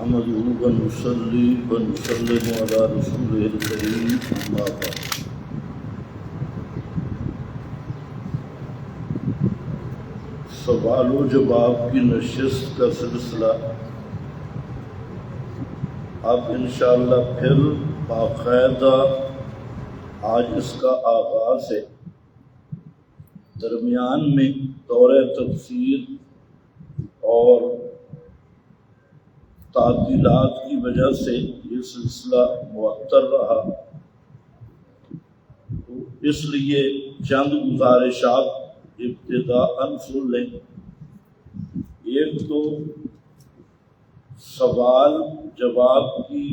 نحمده ونصلي ونسلم على رسوله الكريم أما بعد. سوال و جواب کی نشست کا سلسلہ اب انشاءاللہ پھر باقاعدہ آج اس کا آغاز ہے. درمیان میں دورہ تفسیر اور تعطیلات کی وجہ سے یہ سلسلہ معطل رہا، تو اس لیے چند گزارشات ابتداءً سن لیں. ایک تو سوال جواب کی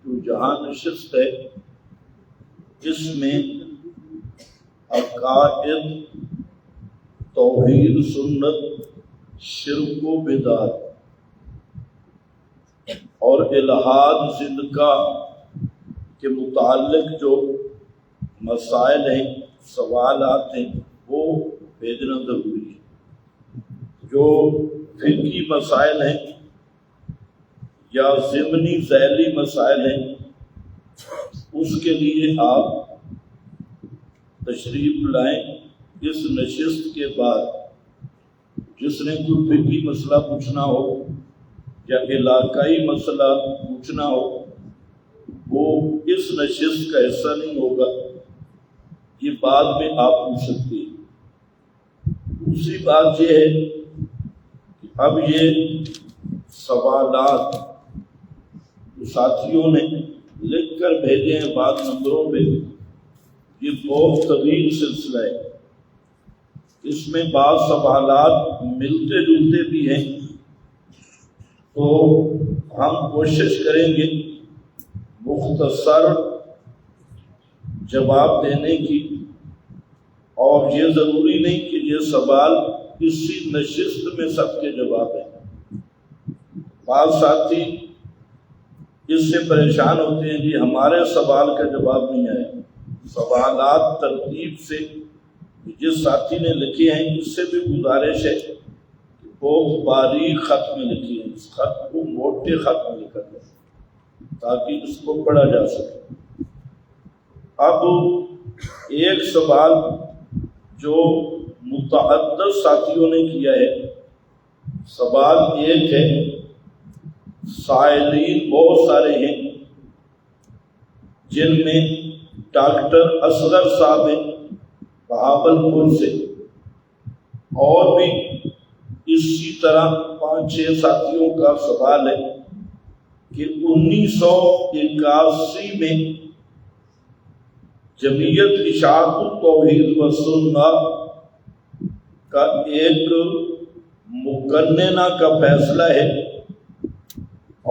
جو جہاں نشست ہے اس میں عقائد، توحید، سنت، شرک و بدعت اور الحاد زندگا کے متعلق جو مسائل ہیں، سوالات ہیں، وہ بھیجنا ضروری ہے. جو فقہی مسائل ہیں یا ضمنی ذیلی مسائل ہیں اس کے لیے آپ تشریف لائیں. اس نشست کے بعد جس نے کوئی فقہی مسئلہ پوچھنا ہو یا علاقائی مسئلہ پوچھنا ہو وہ اس نشست کا حصہ نہیں ہوگا، یہ بعد میں آپ پوچھ سکتے ہیں. دوسری بات یہ ہے کہ اب یہ سوالات ساتھیوں نے لکھ کر بھیجے ہیں بعض نمبروں پہ، یہ بہت طویل سلسلہ ہے. اس میں بعض سوالات ملتے جلتے بھی ہیں، تو ہم کوشش کریں گے مختصر جواب دینے کی، اور یہ ضروری نہیں کہ یہ سوال اسی نشست میں سب کے جواب ہیں. بعض ساتھی اس سے پریشان ہوتے ہیں کہ ہمارے سوال کا جواب نہیں آیا. سوالات ترتیب سے جس ساتھی نے لکھے ہیں اس سے بھی گزارش ہے کہ بہت باریک خط میں لکھی ہے، اس خط کو موٹے خط میں لکھا جائے تاکہ اس کو پڑھا جا سکے. اب ایک سوال جو متعدد ساتھیوں نے کیا ہے، سوال ایک ہے، سائلین بہت سارے ہیں جن میں ڈاکٹر اصغر صاحب ہیں بہاولپور سے، اور بھی اسی طرح 5-6 ساتھیوں کا سوال ہے کہ 1981 میں جمعیت اشاعت التوحید و سنت کا ایک مقننہ کا فیصلہ ہے،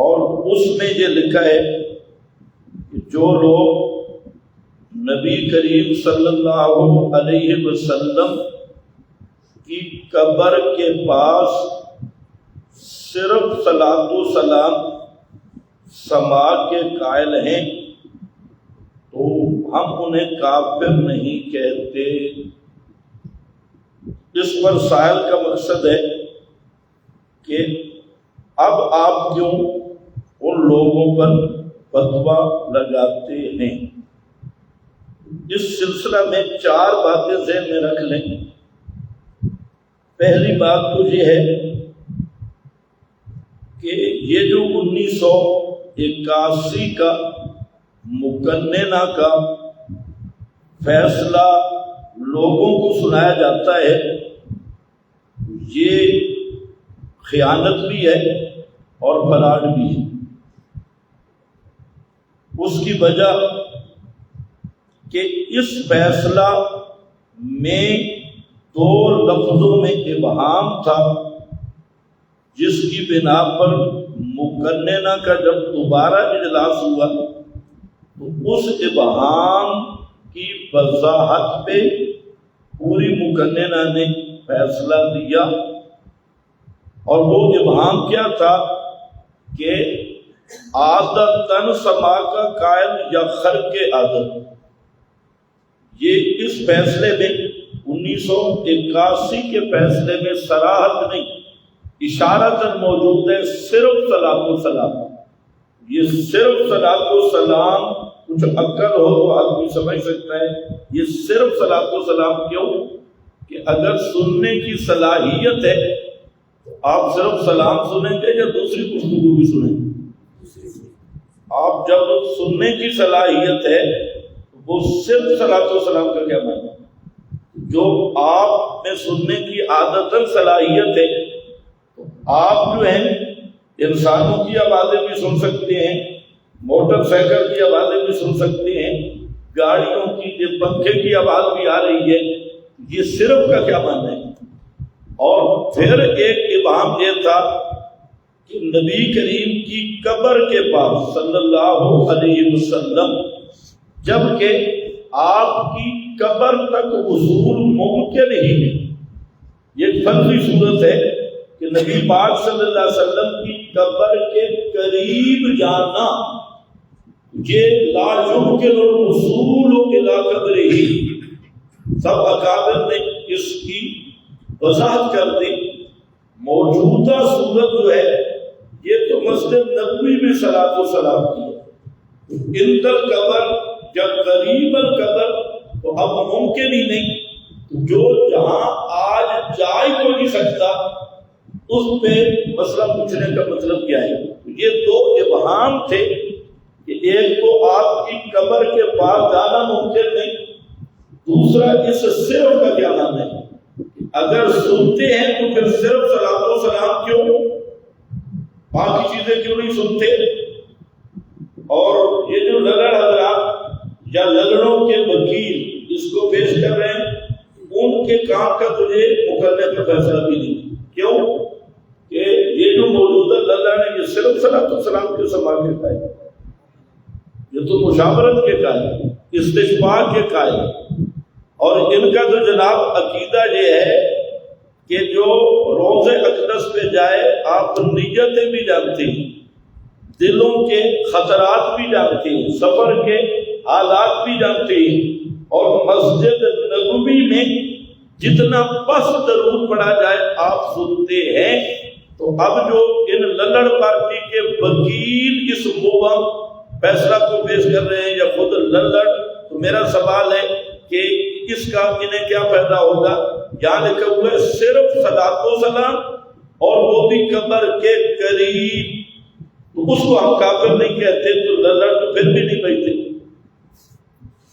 اور اس میں یہ لکھا ہے کہ جو لوگ نبی کریم صلی اللہ علیہ وسلم کی قبر کے پاس صرف صلاۃ و سلام سماع کے قائل ہیں تو ہم انہیں کافر نہیں کہتے. اس پر سائل کا مقصد ہے کہ اب آپ کیوں ان لوگوں پر فتویٰ لگاتے ہیں. اس سلسلہ میں 4 باتیں ذہن میں رکھ لیں. پہلی بات تو یہ ہے کہ یہ جو 1981 کا مقننہ کا فیصلہ لوگوں کو سنایا جاتا ہے، یہ خیانت بھی ہے اور فراڈ بھی ہے. اس کی وجہ کہ اس فیصلہ میں 2 لفظوں میں ابہام تھا، جس کی بنا پر مقننہ کا جب دوبارہ اجلاس ہوا تو اس ابہام کی وضاحت پہ پوری مقننہ نے فیصلہ دیا. اور وہ ابہام کیا تھا کہ عادتاً سماع کا قائل یا خرق عادت. یہ اس فیصلے میں 1981 کے فیصلے میں صراحت نہیں، اشارتاً موجود ہے صرف صلاۃ و سلام. یہ صرف صلاۃ و سلام، کچھ عقل ہو تو آدمی سمجھ سکتا ہے یہ صرف صلاۃ و سلام کیوں کہ اگر سننے کی صلاحیت ہے تو آپ صرف سلام سنیں گے یا دوسری گفتگو بھی سنیں گے؟ آپ جب سننے کی صلاحیت ہے وہ صرف صلاۃ و سلام کا کیا معنی ہے؟ جو آپ میں سننے کی عادتاً صلاحیت ہے تو آپ جو ہیں انسانوں کی آوازیں بھی سن سکتے ہیں، موٹر سائیکل کی آوازیں بھی سن سکتے ہیں، گاڑیوں کی پنکھے کی آواز بھی آ رہی ہے، یہ صرف کا کیا معنی ہے؟ اور پھر ایک ابہام یہ تھا کہ نبی کریم کی قبر کے پاس صلی اللہ علیہ وسلم جبکہ آپ کی قبر تک وصول ممکن ہی نہیں، یہ فرضی صورت ہے کہ نبی پاک صلی اللہ علیہ وسلم کی قبر کے قریب جانا یہ لا يمکن الوصول الی قبرہ، سب اکابر نے اس کی وضاحت کر دی۔ موجودہ صورت جو ہے یہ تو مسجد نبوی میں صلاۃ و سلام کی ہے، عند القبر جب قریب القبر تو اب ممکن ہی نہیں، جو جہاں آج جا ہی کو نہیں سکتا اس پہ مسئلہ پوچھنے کا مطلب کیا ہے؟ یہ دو ابہام تھے کہ ایک تو آپ کی قبر کے پاس جانا ممکن نہیں، دوسرا اس صرف کا کیا نام ہے؟ اگر سنتے ہیں تو پھر صرف صلاۃ و سلام کیوں، باقی چیزیں کیوں نہیں سنتے؟ اور یہ جو لگڑ حضرات یا لگڑوں کے وکیل اس کو پیش کر رہے ہیں، ان کے کام کا تجھے مقرر کا فیصلہ بھی نہیں، کیوں کہ یہ جو موجودہ لگڑ ہے یہ صرف صلاۃ و سلام کے سما کے قائل، یہ تو مشاورت کے قائل، استشفاء کے قائل، اور ان کا جو جناب عقیدہ یہ ہے کہ جو روض اقدس پہ جائے آپ نیتیں بھی جانتے ہیں، دلوں کے خطرات بھی جانتے ہیں، سفر کے حالات بھی جانتے ہیں، اور مسجد نبوی میں جتنا پست درود پڑھا جائے آپ سنتے ہیں۔ تو اب جو ان للڑ پارٹی کے وکیل اس مبہم فیصلہ کو پیش کر رہے ہیں یا خود للڑ، تو میرا سوال ہے کہ اس کا انہیں کیا فائدہ ہوگا؟ یہاں لکھا ہوا ہے صرف صلاۃ و سلام اور وہ بھی قبر کے قریب، تو اس کو ہم کافر نہیں کہتے، تو للڑ تو پھر بھی نہیں بیٹھتے۔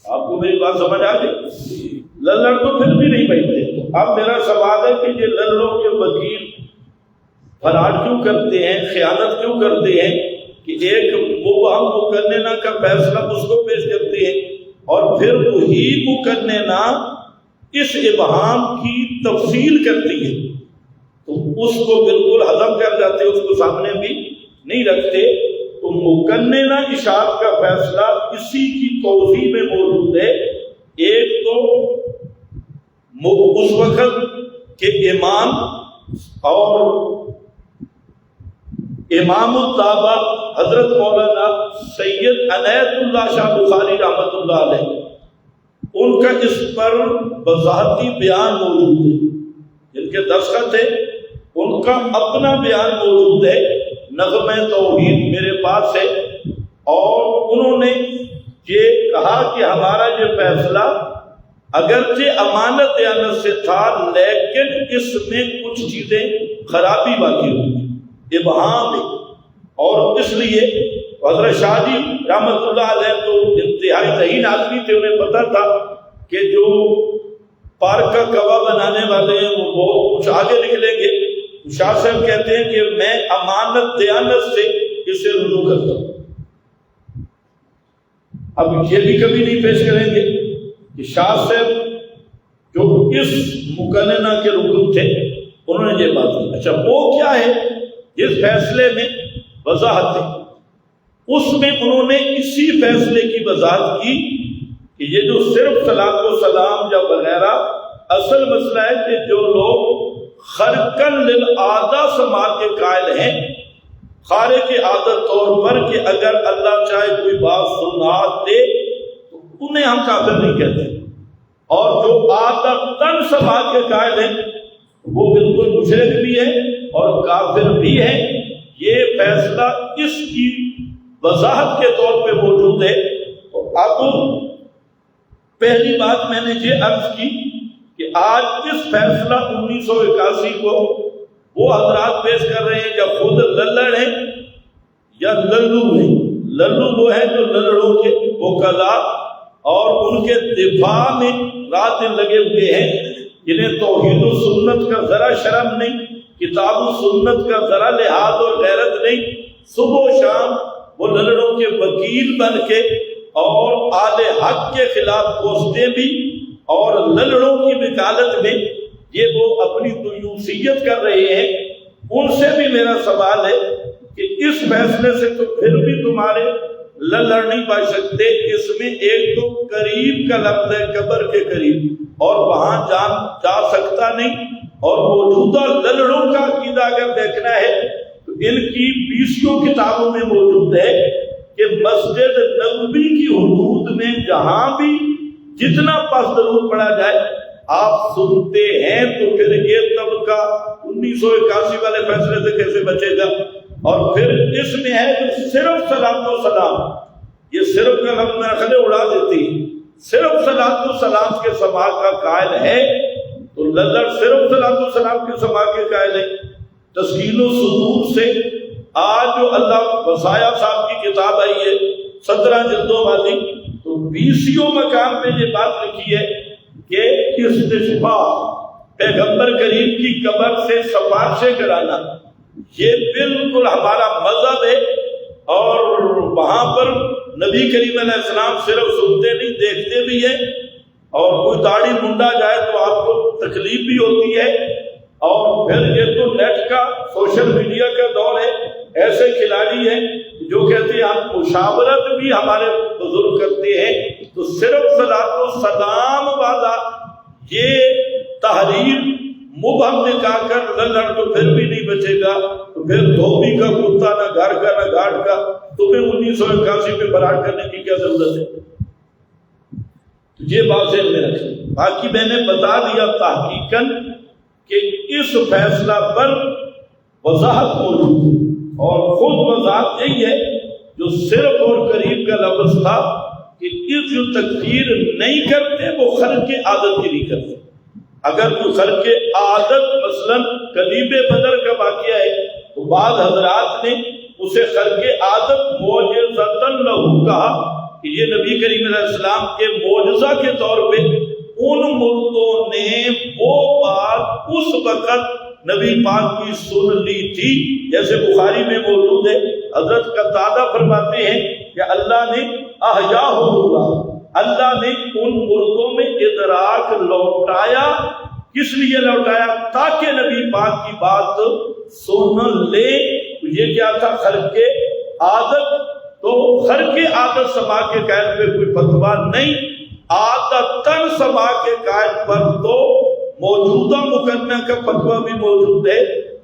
آپ کو میری بات سمجھ آ گئی؟ للڑ تو پھر بھی نہیں بیٹھتے۔ اب میرا سوال ہے کہ یہ للڑوں کے وکیل فراڈ کیوں کرتے ہیں، خیانت کیوں کرتے ہیں کہ ایک مبہم مقننہ کا فیصلہ اس کو پیش کرتے ہیں اور پھر وہی مقننہ اس ابہام کی تفصیل کرتی ہے، تو اس کو بالکل ہضم کر جاتے، اس کو سامنے بھی نہیں رکھتے۔ تو مقننہ اشاعت کا فیصلہ اسی کی توضیح میں موجود ہے۔ ایک تو اس وقت کے امام اور امام الطابہ حضرت مولانا سید عنایت اللہ شاہ بخاری رحمۃ اللہ علیہ، ان کا اس پر وضاحتی بیان موجود ہے، جن کے دستخط ہے ان کا اپنا بیان موجود ہے، نغمہ توحید میرے پاس ہے، اور انہوں نے یہ کہا کہ ہمارا یہ فیصلہ اگرچہ امانت دیانت سے تھا لیکن اس میں کچھ چیزیں خرابی باقی ہوئی، ابہام ہے، اور اس لیے حضرت شاہ جی رحمۃ اللہ علیہ تو انتہائی ذہین آدمی تھے، انہیں پتہ تھا کہ جو پارک کا کوا بنانے والے ہیں وہ بہت کچھ آگے نکلیں گے۔ شاہ صاحب کہتے ہیں کہ میں امانت دیانت سے اسے رجوع کرتا ہوں۔ اب یہ بھی کبھی نہیں پیش کریں گے کہ شاہ صاحب جو اس مقننہ کے رکن تھے انہوں نے یہ بات کی۔ اچھا وہ کیا ہے جس فیصلے میں وضاحت ہے، اس میں انہوں نے اسی فیصلے کی وضاحت کی کہ یہ جو صرف صلاۃ و سلام یا وغیرہ، اصل مسئلہ ہے کہ جو لوگ خرقن للعادہ سماعت کے قائل ہیں، خارق عادت طور پر کہ اگر اللہ چاہے کوئی بات سنا دے تو انہیں ہم کافر نہیں کہتے، اور جو عادتاً سماعت کے قائل ہیں وہ بالکل مشرک بھی ہے اور کافر بھی ہے۔ یہ فیصلہ اس کی وضاحت کے طور پہ موجود ہے۔ تو اب پہلی بات میں نے یہ عرض کی کہ آج اس فیصلہ 1981 کو وہ حضرات پیش کر رہے ہیں یا خود للڑ ہیں یا للو ہیں۔ للو وہ ہیں جو للڑوں کے وکلا اور ان کے دفاع میں رات دن لگے ہوئے ہیں، جنہیں توحید و سنت کا ذرا شرم نہیں، کتاب و سنت کا ذرا لحاظ اور غیرت نہیں۔ صبح و شام وہ للڑوں کے وکیل بن کے اور آل حق کے خلاف کوستے بھی اور للڑوں کی وکالت میں یہ وہ اپنی دیوسیت کر رہے ہیں۔ ان سے بھی میرا سوال ہے کہ اس فیصلے سے تو پھر بھی تمہارے للڑ نہیں پا سکتے۔ اس میں ایک تو قریب کا لفظ ہے، قبر کے قریب، اور وہاں جا سکتا نہیں، اور موجودہ للڑوں کا عقیدہ اگر دیکھنا ہے تو ان کی 20 کتابوں میں موجود ہے کہ مسجد نبوی کی حدود میں جہاں بھی جتنا پس درود پڑھا جائے آپ سنتے ہیں، تو پھر یہ طبقہ 1981 والے فیصلے سے کیسے بچے گا؟ اور پھر اس میں ہے کہ صرف صلاۃ و سلام، یہ صرف کا لفظ میں خلے اڑا دیتی، صرف صلاۃ و سلام کے سما کا قائل ہے، تو للڑ صرف صلاۃ و سلام کے سما کے قائل ہے۔ تسکین و صدور سے آج جو اللہ وسایا صاحب کی کتاب آئی ہے 17 جلدوں والی، تو 20 مقام پہ یہ بات لکھی ہے کہ استشفاء پیغمبر کریم کی قبر سے سفارشیں کرانا یہ بالکل ہمارا مذہب ہے، اور وہاں پر نبی کریم علیہ السلام صرف سنتے نہیں دیکھتے بھی ہیں، اور کوئی داڑھی منڈا جائے تو آپ کو تکلیف بھی ہوتی ہے۔ اور پھر یہ تو نیٹ کا سوشل میڈیا کا دور ہے، ایسے کھلاڑی ہیں جو کہتے ہیں ہم مشاورت بھی ہمارے بزرگ کرتے ہیں، تو صرف صلاۃ و سلام والا یہ تحریر مبہم نکال کر للڑ تو پھر بھی نہیں بچے گا، تو پھر دھوبی کا کتا نہ گھر کا نہ گھاٹ کا، تمہیں 1981 میں برات کرنے کی کیا ضرورت ہے؟ یہ بات ذہن میں رکھیں۔ باقی میں نے بتا دیا تحقیقاً کہ اس فیصلہ پر وضاحت موجود ہے، اور خود وضاحت یہی ہے جو صرف اور قریب کا لفظ تھا کہ اس جو تکفیر نہیں کرتے وہ خرق عادت کی نہیں کرتے۔ اگر کوئی خرق عادت مثلا کلیب بدر کا واقعہ ہے تو بعض حضرات نے اسے خرق عادت معجزۃ لہو کہا کہ یہ نبی کریم علیہ السلام کے معجزہ کے طور پہ ان مردوں نے وہ بات اس وقت نبی پاک کی سن لی تھی، جیسے بخاری میں موجود ہے۔ حضرت قتادہ فرماتے ہیں کہ اللہ نے احیاہ اللہ نے ان مردوں میں ادراک لوٹایا۔ کس لیے لوٹایا؟ تاکہ نبی پاک کی بات سن لے۔ یہ کیا تھا؟ خرق عادت۔ تو خرق عادت سما کے قائد پہ کوئی فتویٰ نہیں، عادتاً سما کے قائد پر تو موجودہ مقدمہ کا فتویٰ بھی موجود ہے،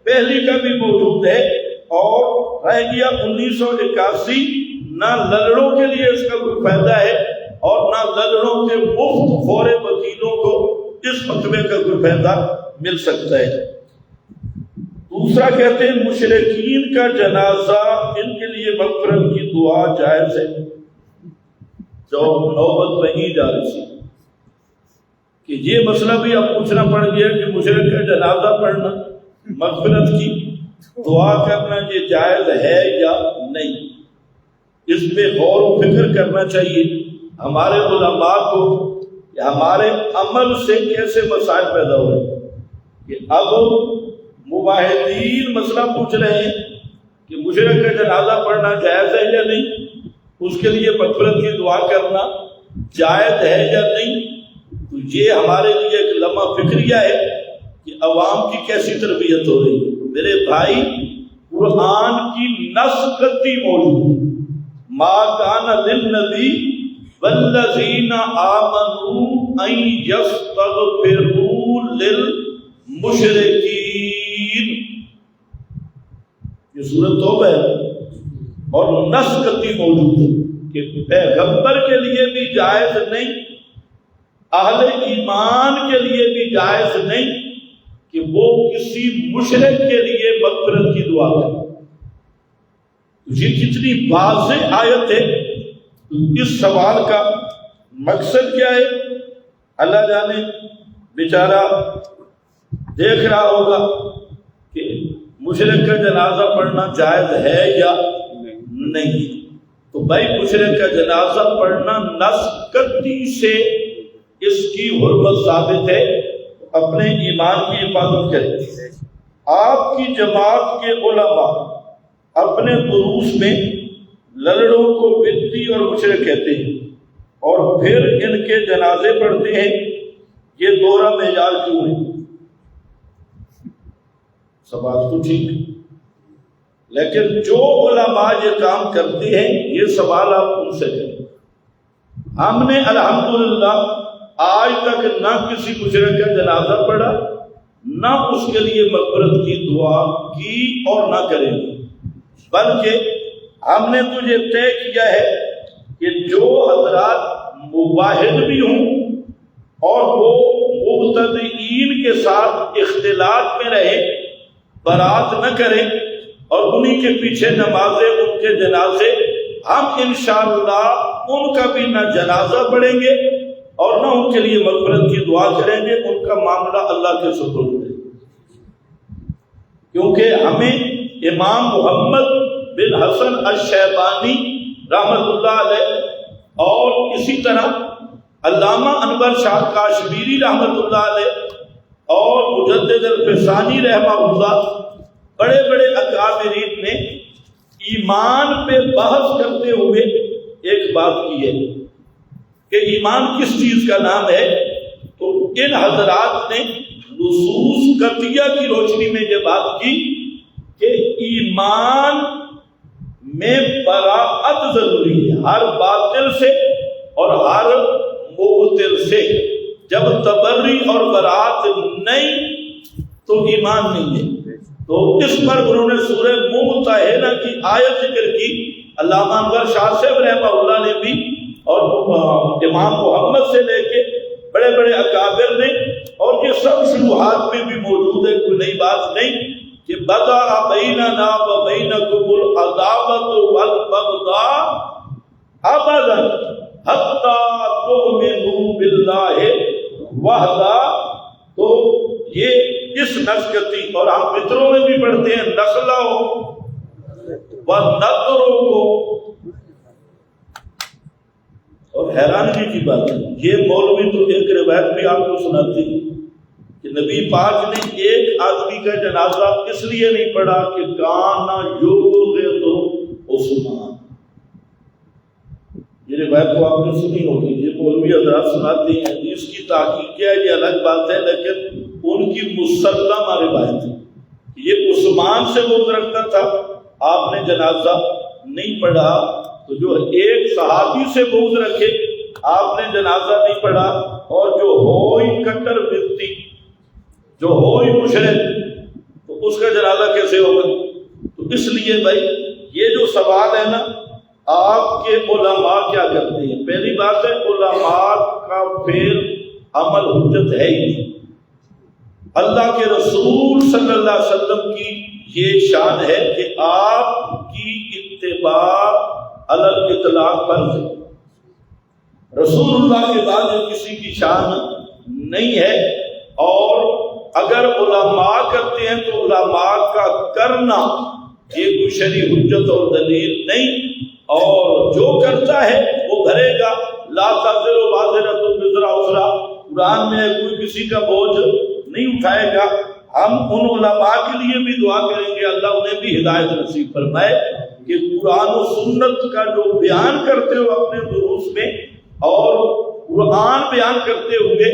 پہلی کا بھی موجود ہے، اور رہ گیا 1981۔ نہ للڑوں کے لیے اس کا کوئی فائدہ ہے اور نہ للڑوں کے مفت فورے وکیلوں کو اس فتوے کا کوئی فائدہ مل سکتا ہے۔ دوسرا کہتے ہیں مشرکین کا جنازہ، ان کے لیے مغفرت کی دعا جائز ہے۔ جو نوبت وہیں جا رہی تھی کہ یہ مسئلہ بھی اب پوچھنا پڑ گیا کہ مشرک کا جنازہ پڑھنا، مغفرت کی دعا کرنا یہ جائز ہے یا نہیں، اس پہ غور و فکر کرنا چاہیے ہمارے علماء کو کہ ہمارے عمل سے کیسے مسائل پیدا ہوئے۔ کہ اب مباحثین مسئلہ پوچھ رہے ہیں کہ مشرک کا جنازہ پڑھنا جائز ہے یا نہیں، اس کے لیے مغفرت کی دعا کرنا جائز ہے یا نہیں، تو یہ ہمارے لیے ایک لمحہ فکریہ ہے کہ عوام کی کیسی تربیت ہو رہی ہے۔ میرے بھائی، قرآن کی نص قطعی موجود ہے، ما کان للنبی والذین آمنوا ان یستغفروا للمشرکین، یہ سورۃ توبہ ہے، اور نص قطعی موجود ہے کہ پیغمبر کے لیے بھی جائز نہیں، اہل ایمان کے لیے بھی جائز نہیں کہ وہ کسی مشرک کے لیے مغفرت کی دعا کرے۔ یہ کتنی واضح آیت ہے. اس سوال کا مقصد کیا ہے اللہ جانے. بیچارہ دیکھ رہا ہوگا کہ مشرک کا جنازہ پڑھنا جائز ہے یا نہیں. تو بھائی مشرک کا جنازہ پڑھنا نص قطعی سے اس کی حرمت ثابت ہے. اپنے ایمان کی حفاظت کریں. آپ کی جماعت کے علماء اپنے دروس میں للڑوں کو بدعتی اور مشرک کہتے ہیں اور پھر ان کے جنازے پڑھتے ہیں. یہ دورہ معیار کیوں ہے؟ سوال تو ٹھیک ہے، لیکن جو علماء یہ کام کرتے ہیں یہ سوال آپ ان سے کریں. ہم نے الحمدللہ آج تک نہ کسی مشرک کا جنازہ پڑھا، نہ اس کے لیے مغفرت کی دعا کی اور نہ کریں گے، بلکہ ہم نے تو یہ طے کیا ہے کہ جو حضرات مباحث بھی ہوں اور وہ مبتدئین کے ساتھ اختلاط میں رہے، برات نہ کریں اور انہی کے پیچھے نمازیں، ان کے جنازے، ہم انشاءاللہ ان کا بھی نہ جنازہ پڑھیں گے اور نہ ان کے لیے مغفرت کی دعا کریں گے. ان کا معاملہ اللہ کے سپرد ہے، کیونکہ ہمیں امام محمد بن حسن الشیبانی رحمۃ اللہ علیہ اور اسی طرح علامہ انور شاہ کاشمیری رحمۃ اللہ علیہ اور مجدد الفسانی رحمہ اللہ، بڑے بڑے اکابرین نے ایمان پہ بحث کرتے ہوئے ایک بات کی ہے کہ ایمان کس چیز کا نام ہے. تو ان حضرات نے نصوص قطعیہ کی روشنی میں یہ بات کی کہ ایمان میں براءت ضروری ہے ہر باطل سے اور ہر مبطل سے. جب تبری اور براءت نہیں تو ایمان نہیں ہے. تو اس پر انہوں نے سورہ ممتحنہ کی آیت ذکر کی. علامہ انور شاہ صاحب رحمہ اللہ نے بھی اور امام محمد سے لے کے بڑے بڑے اکابر نے، اور یہ سب شروحات میں بھی موجود ہے، کوئی نئی بات نہیں، کہ بدا بیننا و بینکم العداوۃ والبغضاء ابدا حتی تؤمنوا باللہ وحدہ. تو یہ اس نسقتی، اور ہم متروں میں بھی پڑھتے ہیں نسلہ و نظروں کو. اور حیرانگی کی بات ہے، یہ مولوی تو ایک روایت بھی آپ کو سناتے ہیں کہ نبی پاک نے ایک آدمی کا جنازہ اس لیے نہیں پڑھا کہ کانا یبغض عثمان. یہ روایت کو آپ نے سنی ہوگی، یہ مولوی حضرات سناتے ہیں. حدیث کی تحقیق کیا ہے یہ الگ بات ہے، لیکن ان کی مسلمہ روایت ہے. یہ عثمان سے بغض رکھتا تھا، آپ نے جنازہ نہیں پڑھا. تو جو ایک صحابی سے بغض رکھے، آپ نے جنازہ نہیں پڑھا، اور جو ہوئی کٹر بدعتی، جو ہوئی مشرک، تو اس کا جنازہ کیسے ہوگا؟ تو اس لیے بھائی یہ جو سوال ہے نا، آپ کے علماء کیا کرتے ہیں؟ پہلی بات ہے علماء کا پھر عمل حجت ہے ہی نہیں. اللہ کے رسول صلی اللہ علیہ وسلم کی یہ شان ہے کہ آپ کی اتباع علی الاطلاق فرض ہے. رسول اللہ کے بعد کسی کی شان نہیں ہے. اور اگر علماء کرتے ہیں تو علماء کا کرنا یہ کوئی شرعی حجت اور دلیل نہیں. اور جو کرتا ہے وہ بھرے گا. لا تزر وازرۃ وزر اخرى، قرآن میں کوئی کسی کا بوجھ نہیں اٹھائے گا. ہم ان علماء کے لیے بھی دعا کریں گے اللہ انہیں بھی ہدایت نصیب فرمائے کہ قرآن و سنت کا جو بیان کرتے ہو اپنے دروس میں، اور قرآن بیان کرتے ہوئے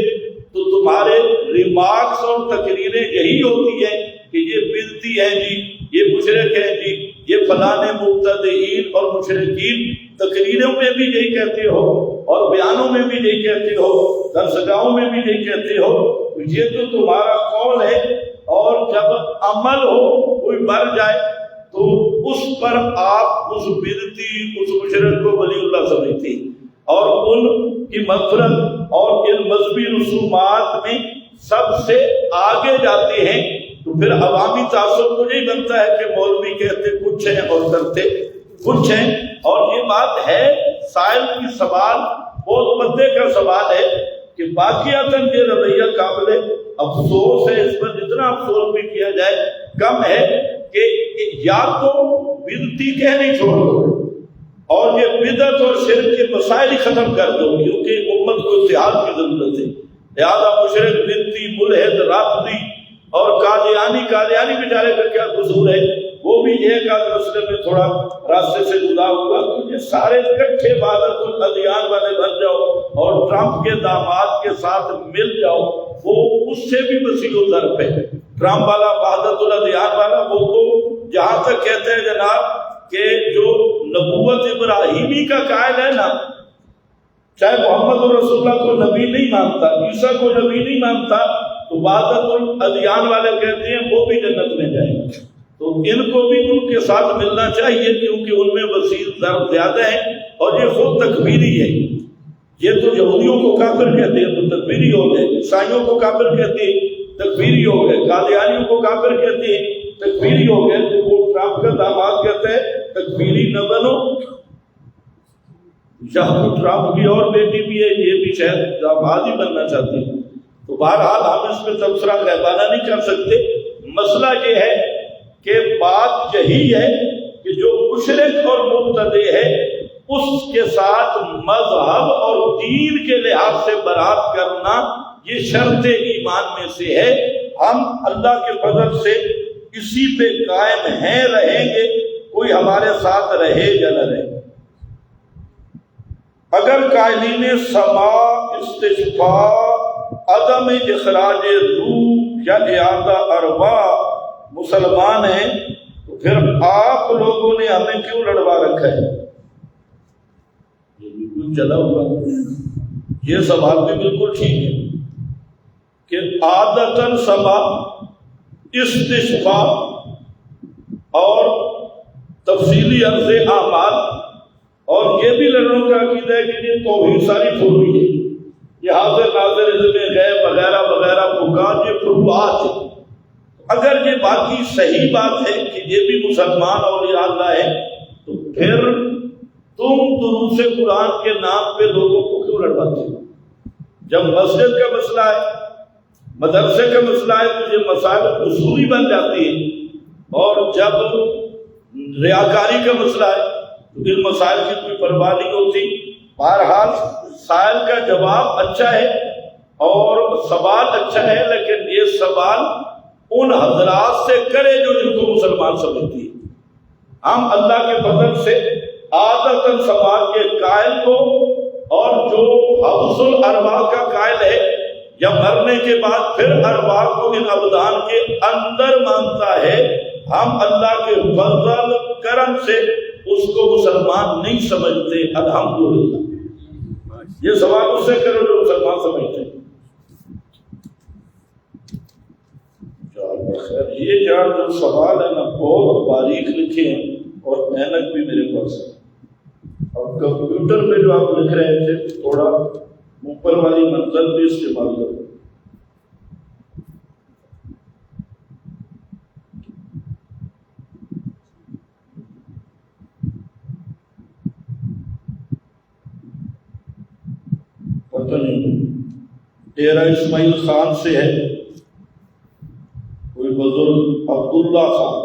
تو تمہارے ریمارکس اور تقریریں یہی ہوتی ہیں کہ یہ بدعتی ہیں جی، یہ مشرک ہیں جی، یہ فلاں مبتدئین اور مشرکین. تقریروں میں بھی یہی کہتے ہو اور بیانوں میں بھی یہی کہتے ہو، درسگاہوں میں بھی یہی کہتے ہو. یہ تو تمہارا قول ہے، اور جب عمل ہو کوئی مر جائے تو اس پر آپ اس بدعتی اس مشرک کو ولی اللہ سمجھتے ہیں اور ان کی مغفرت اور ان مذہبی رسومات میں سب سے آگے جاتے ہیں. تو پھر عوامی تعصب تو نہیں بنتا ہے کہ مولوی کہتے کچھ ہیں اور کرتے کچھ ہیں، اور یہ بات ہے سائل کی سوال بہت مدے کا سوال ہے کہ باقیاتاً یہ رویہ قابل افسوس ہے، اس پر جتنا افسوس بھی کیا جائے کم ہے کہ یا تو بدعتی کہنے چھوڑ دو اور یہ بدعت اور شرک کے مسائل ہی ختم کر دو، کیونکہ امت کو اتحاد کی ضرورت ہے۔ لہٰذا مشرک، بدعتی، ملحد، رافضی اور قادیانی بیچارے کا کیا قصور ہے، وہ بھی ایک آدھ مسئلے میں تھوڑا راستے سے جدا ہوا، تو یہ سارے اکٹھے وحدت الادیان والے بن جاؤ اور ٹرمپ کے داماد کے ساتھ مل جاؤ، وہ اس سے بھی وسیع و ضرب ہے۔ ٹرمپ والا، وحدت الادیان والا، وہ تو جہاں تک کہتے ہیں جناب کہ جو نبوت ابراہیمی کا قائل ہے نا، چاہے محمد رسول اللہ کو نبی نہیں مانتا، عیسیٰ کو نبی نہیں مانتا، تو وحدت الادیان والے کہتے ہیں وہ بھی جنت میں جائیں گے۔ تو ان کو بھی ان کے ساتھ ملنا چاہیے، کیونکہ ان میں وسیع ضرب زیادہ ہے، اور یہ خود تکفیری ہے۔ یہ تو یہودیوں کو کافر کہتے ہیں تو تکفیری ہو گئے، عیسائیوں کو کافر کہتے ہیں تکفیری ہو گئے، قادیانیوں کو کافر کہتے ہیں تکفیری ہو گئے۔ تو وہ ٹرمپ کا داماد کہتا ہے تکفیری نہ بنو۔ یہاں ٹرمپ کی اور بیٹی بھی ہے، یہ بھی شاید داماد ہی بننا چاہتی ہے۔ تو بہرحال ہم اس میں تبصرہ غیبانہ نہیں کر سکتے۔ مسئلہ یہ ہے کہ بات یہی ہے کہ جو مشرک اور مبتدع ہے اس کے ساتھ مذہب اور دین کے لحاظ سے برات کرنا یہ شرط ایمان میں سے ہے۔ ہم اللہ کے فضل سے اسی پہ قائم ہیں، رہیں گے، کوئی ہمارے ساتھ رہے یا نہ رہے۔ اگر قائلین سما، استشفاء، عدم اخراج روح یا اعادہ ارواح مسلمان ہیں، تو پھر آپ لوگوں نے ہمیں کیوں لڑوا رکھا ہے؟ یہ بالکل چلا ہوا، یہ سوال بھی بالکل ٹھیک ہے کہ عادتاً سما، استشفاء اور تفصیلی عرض اعمال، اور یہ بھی لڑوں کا عقیدہ ہے کہ یہ توحید ساری فروعی ہے، یہ حاضر ناظر، علم غیب وغیرہ وغیرہ فقاہت، یہ فروعات ہے۔ اگر یہ باقی صحیح بات ہے کہ یہ بھی مسلمان اولیاء اللہ ہے، تو پھر تم دروس قرآن کے نام پہ لوگوں کو کیوں لڑواتے ہو؟ جب مسجد کا مسئلہ ہے، مدرسے کا مسئلہ ہے، تو یہ مسائل اصولی بن جاتی ہیں، اور جب ریاکاری کا مسئلہ ہے تو ان مسائل کی کوئی پرواہ نہیں ہوتی۔ بہرحال سائل کا جواب اچھا ہے اور سوال اچھا ہے، لیکن یہ سوال ان حضرات سے کرے جو جن کو مسلمان سمجھتی ہے۔ ہم اللہ کے فضل سے عادتاً سماج کے قائل کو، اور جو حبس الارواح کا قائل ہے یا مرنے کے بعد پھر ارواح کو ان ابدان کے اندر مانتا ہے، ہم اللہ کے فضل کرم سے اس کو مسلمان نہیں سمجھتے، الحمدللہ۔ یہ سوال اس سے کرو جو مسلمان سمجھتے ہیں۔ یہ جان جو سوال ہے نا بہت باریک لکھے ہیں اور محنت بھی میرے پاس ہے، اور کمپیوٹر پہ جو آپ لکھ رہے تھے تھوڑا اوپر والی منزل بھی استعمال کرو۔ پتہ نہیں ڈیرہ اسماعیل خان سے ہے کوئی بزرگ، عبداللہ خان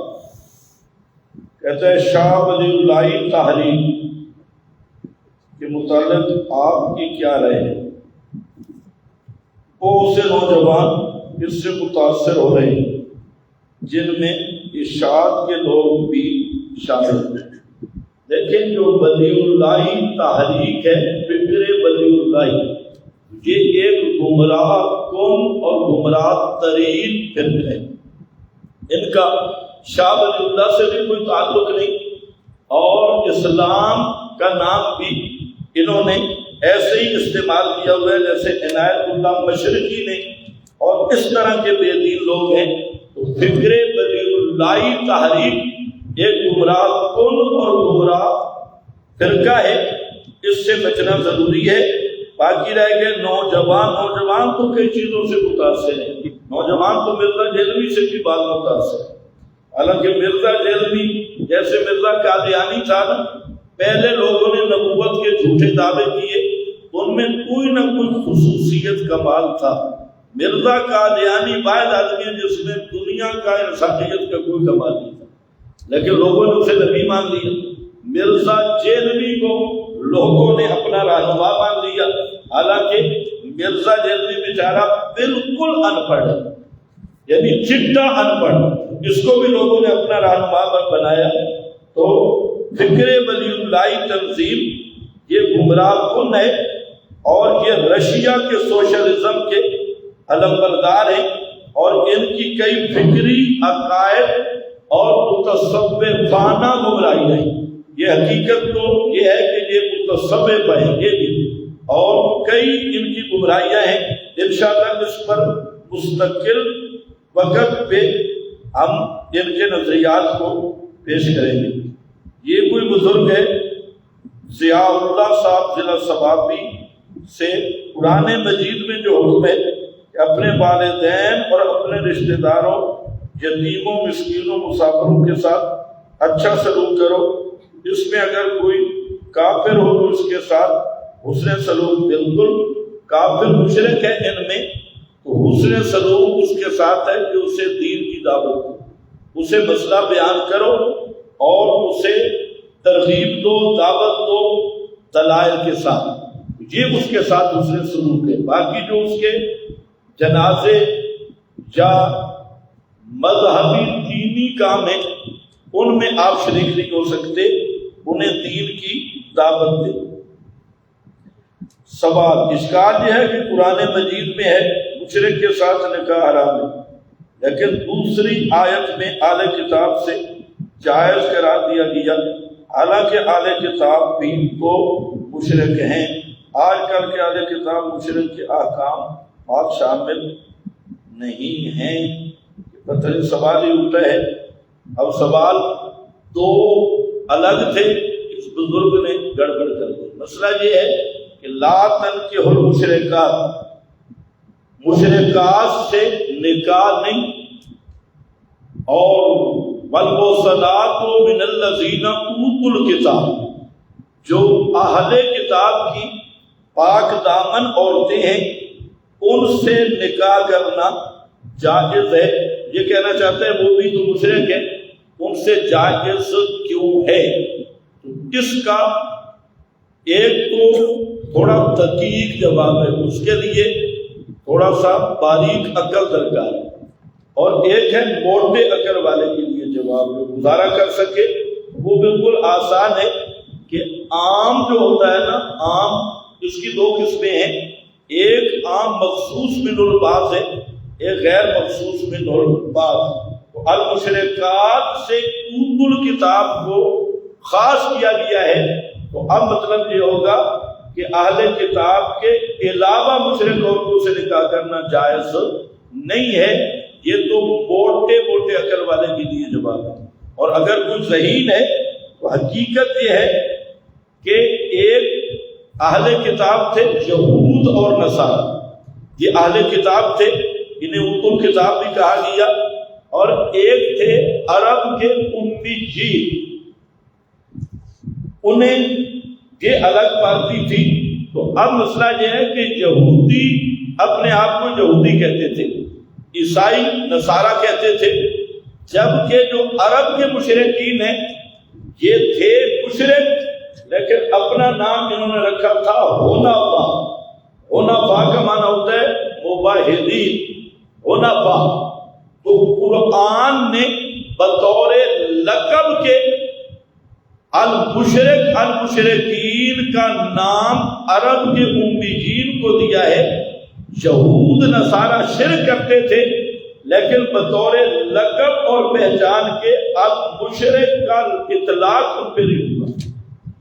کہتا ہے شاہ ولی اللہ تحریک کے متعلق آپ کی کیا رائے ہے؟ بہت سے نوجوان اس سے متاثر ہو رہے ہیں جن میں ارشاد کے لوگ بھی شامل ہیں، لیکن جو ولی اللہ تحریک ہے، فکر ولی اللہ، یہ ایک گمراہ کن اور گمراہ ترین فرقہ ہے۔ ان کا شاہ ولی اللہ سے بھی کوئی تعلق نہیں، اور اسلام کا نام بھی انہوں نے ایسے ہی استعمال کیا ہوا ہے جیسے عنایت اللہ مشرقی نے، اور اس طرح کے بے دین لوگ ہیں۔ تو فکر ولی اللہ تحریک ایک گمراہ کن اور گمراہ فرقہ ہے، اس سے بچنا ضروری ہے۔ باقی رہ گئے نوجوان تو کئی چیزوں سے متاثر ہیں، نوجوان تو مرزا جیلوی سے بھی بات متاثر ہے، حالانکہ مرزا جیلوی جیسے مرزا قادیانی تھا نا، پہلے لوگوں نے نبوت کے جھوٹے دعوے کیے، ان میں کوئی نہ کوئی خصوصیت کمال تھا۔ مرزا قادیانی واحد آدمی ہے جس میں دنیا کا انسانیت کا کوئی کمال نہیں تھا، لیکن لوگوں نے اسے نبی مان لیا۔ مرزا جیلوی کو لوگوں نے اپنا رہنما مان لیا، حالانکہ مرزا جیلوی بیچارہ بالکل ان پڑھ ہے، یعنی چٹا ان پڑھ، اس کو بھی لوگوں نے اپنا رہنما بنایا۔ تو فکر ولی اللہ تنظیم یہ گمراہ کن ہے، اور یہ رشیا کے سوشلزم کے علمبردار ہیں، اور ان کی کئی فکری عقائد اور متصوفانہ گمراہی ہیں۔ یہ حقیقت تو یہ ہے کہ یہ متصوف ہیں یہ بھی، اور کئی ان کی گمراہیاں ہیں۔ انشاءاللہ اس پر مستقل وقت پہ ہم ان کے نظریات کو پیش کریں گے۔ یہ کوئی بزرگ ہے ضیاء اللہ صاحب ضلع صوابی سے، قرآن مجید میں جو حکم ہے کہ اپنے والدین اور اپنے رشتہ داروں، یتیموں، مسکینوں، مسافروں کے ساتھ اچھا سلوک کرو، اس میں اگر کوئی کافر ہو تو اس کے ساتھ حسن سلوک، بالکل کافر مشرک ہے ان میں تو حسن سلوک اس کے ساتھ ہے کہ اسے دین کی دعوت دو، اسے مسئلہ بیان کرو اور اسے ترغیب دو، دعوت دو دلائل کے ساتھ، یہ اس کے ساتھ حسن سلوک ہے۔ باقی جو اس کے جنازے یا مذہبی دینی کام ہیں ان میں آپ شریک نہیں ہو سکتے، انہیں دین کی دعوت دیں۔ سوال اشکال یہ ہے کہ قرآن مجید میں ہے مشرک کے ساتھ نکاح حرام ہے، لیکن دوسری آیت میں اہل کتاب سے جائز قرار دیا گیا، حالانکہ اہل کتاب بھی تو مشرک ہیں۔ آج کل کے اہل کتاب مشرک کے احکام بات شامل نہیں ہیں۔ پتہ سوال ہی اٹھا ہے۔ اب سوال دو الگ تھے، اس بزرگ نے گڑبڑ کر دی۔ مسئلہ یہ ہے کہ لا تنکحوا المشرکات، مشرکات سے نکاح نہیں، اور والمحصنات من الذین اوتوا الکتاب، جو اہل کتاب کی پاک دامن عورتیں ہیں ان سے نکاح کرنا جائز ہے۔ یہ کہنا چاہتے ہیں وہ بھی تو مشرک ہے، ان سے جائز کیوں ہے؟ تو اس کا ایک تو تھوڑا دقیق جواب ہے، اس کے لیے تھوڑا سا باریک عقل درکار ہے، اور ایک ہے موٹے عقل والے کے لیے جواب جو گزارا کر سکے۔ وہ بالکل آسان ہے کہ عام جو ہوتا ہے نا، عام اس کی دو قسمیں ہیں، ایک عام مخصوص من البعض ہے، ایک غیر مخصوص من البعض۔ تو المشرکات سے اوتوا الکتاب کو خاص کیا گیا ہے، تو اب مطلب یہ ہوگا کہ اہل کتاب کے علاوہ مشرک عورتوں سے نکاح کرنا جائز نہیں ہے۔ یہ تو موٹے موٹے عقل والے کے لیے جواب ہے، اور اگر کوئی ذہین ہے تو حقیقت یہ ہے کہ ایک اہل کتاب تھے یہود اور نصارہ، یہ اہل کتاب تھے، انہیں اوتوا الکتاب بھی کہا گیا، اور ایک تھے عرب کے امیین، انہیں یہ الگ پارٹی تھی۔ تو اب مسئلہ یہ ہے کہ یہودی اپنے آپ کو یہودی کہتے تھے، عیسائی نصارہ کہتے تھے، جبکہ جو عرب کے مشرکین ہیں یہ تھے مشرک، لیکن اپنا نام انہوں نے رکھا تھا حنفا۔ حنفا کا معنی ہوتا ہے موحدین، حنفا۔ تو قرآن نے بطور لقب کے المشرکین کا نام عرب کے امیین کو دیا ہے۔ یہود نصارہ شرک کرتے تھے، لیکن بطور لقب اور پہچان کے المشرک کا اطلاق ان پہ نہیں ہوا،